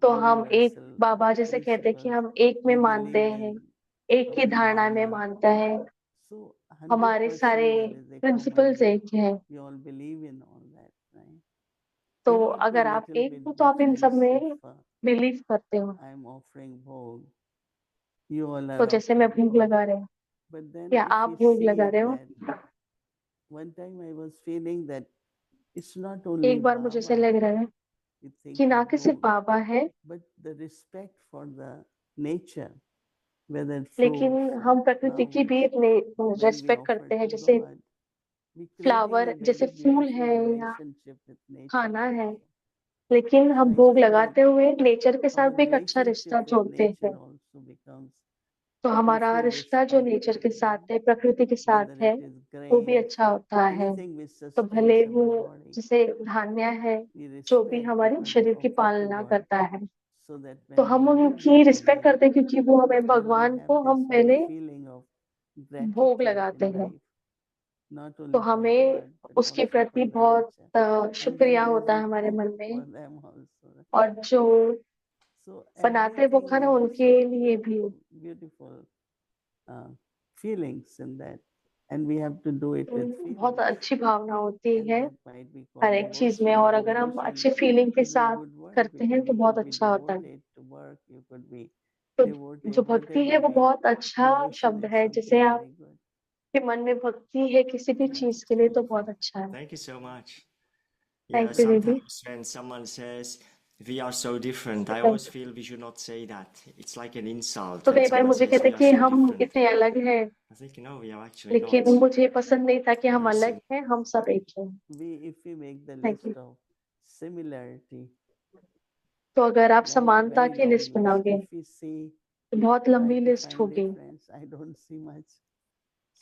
तो हम एक universal बाबा जैसे कहते हैं कि principles, हम एक में we मानते believe हैं, in एक की one धारणा में Dharma. मानते हैं, So हमारे सारे 100% there is a common, principles एक हैं। we all believe in all that, right? तो There would be अगर आप little एक bit हो तो आप इन सब difference if में बिलीव करते हो। I'm offering bhog, you all तो are जैसे मैं offering भोग bhog. लगा रहे हूँ But then या if आप we भोग see लगा it रहे हो, that one time I was feeling that it's not only एक बार मुझे ऐसे Baba लग रहा है we think कि ना of कि सिर्फ bhog, बाबा है, but the respect for the nature, whether लेकिन fruits or हम प्रकृति की flowers, भी when we रेस्पेक्ट offer करते हैं। to जैसे God, we creating flower, a जैसे very फूल beautiful है या relationship with nature खाना है, also. लेकिन So हम I भोग feel that लगाते हुए नेचर के साथ our भी एक अच्छा रिश्ता relationship with जोड़ते nature हैं। also becomes तो हमारा If we रिश्ता जो respect नेचर के साथ nature, है, प्रकृति के साथ whether है, it is वो भी grain, अच्छा होता है। anything which तो भले sustains वो our body, जैसे धान्य है, we जो भी respect हमारे because we शरीर की offer to पालना God, करता है, so that तो when हम we use उनकी it रिस्पेक्ट again, करते हैं क्योंकि वो हमें then we भगवान have को this हम whole पहले feeling of भोग gratitude लगाते in हैं। life, not तो only for हमें God, but उसके also प्रति for the बहुत nature. And then शुक्रिया there's होता a है हमारे hope मन में, for them also. और जो So बनाते हैं वो everything खाना, is उनके so लिए भी। beautiful feelings in that, and we have to do it with बहुत feelings, अच्छी भावना होती and है that might be her called एक चीज में, devotion. और And अगर हम devotion अच्छे फीलिंग के is a साथ good word करते हैं because तो you बहुत could be अच्छा होता है। devoted to work, you could be तो जो devoted, भक्ति है whatever वो that बहुत अच्छा devotion शब्द is है। जैसे something very good. आपके मन में भक्ति है किसी भी चीज के लिए तो बहुत अच्छा है। Thank you so much. Thank Yeah, you, दीदी। sometimes when someone says we are so different, I always feel we should not say that. It's like an insult तो when कई बार someone मुझे says कहते we हैं are कि so हम different. इतने अलग हैं, I think no, we are actually लेकिन not. मुझे पसंद नहीं था कि हम Very अलग simple. हैं, हम सब एक हैं। If we make the Thank list you। of similarity, तो अगर आप like समानता very की long लिस्ट list, बनाओगे if we see, तो बहुत try लंबी to लिस्ट find होगी। difference, I don't see much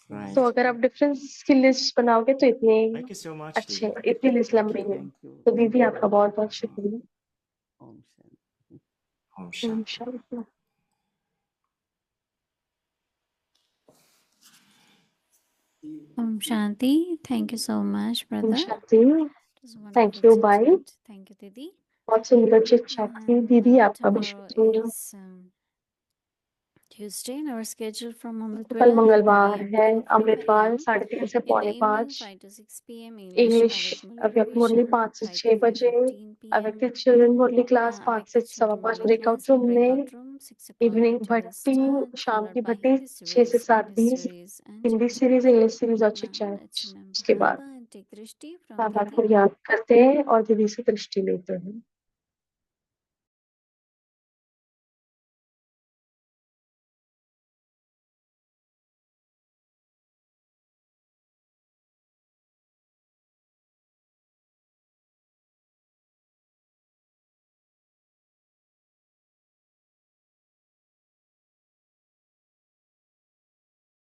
Right. तो अगर आप डिफरेंस की लिस्ट बनाओगे तो इतने Thank you so much, अच्छे, Didi. इतनी लिस्ट लंबी है। Thank you. तो Thank दीदी you आपका very बहुत much. बहुत शुक्रिया। Om Shanti. Om Shanti. Shanti. Om Shanti. Thank you so much, brother. Shanti. It was a thank wonderful you by. chit-chat. Thank you, Didi. बहुत सुंदर चिट चैट थी दीदी, And आपका भी tomorrow शुक्रिया। is Tuesday, and our schedule from तो कल Amritwala 9 मंगलवार a.m. है, to 4 अमृतपाल p.m. 3:30 से In the evening, 4:45, 5 to 6 p.m. English English Avyak अव्यक्त मुरली Revision, 5 से 5 6 to बजे, 5:15 p.m. अव्यक्त चिल्ड्रन मुरली क्लास 5 से Avyakta Children 5:15 Murli breakout class in room में, breakout room, 6 o'clock evening until bhatti, start, शाम followed की by भट्टी Hindi 6 से series, 7:20, and Hindi chit-chat. Series, English series और chit Now, chat. let's remember उसके बाद Baba and take drishti from Baba Didi. को याद करते हैं और दीदी से दृष्टि लेते हैं।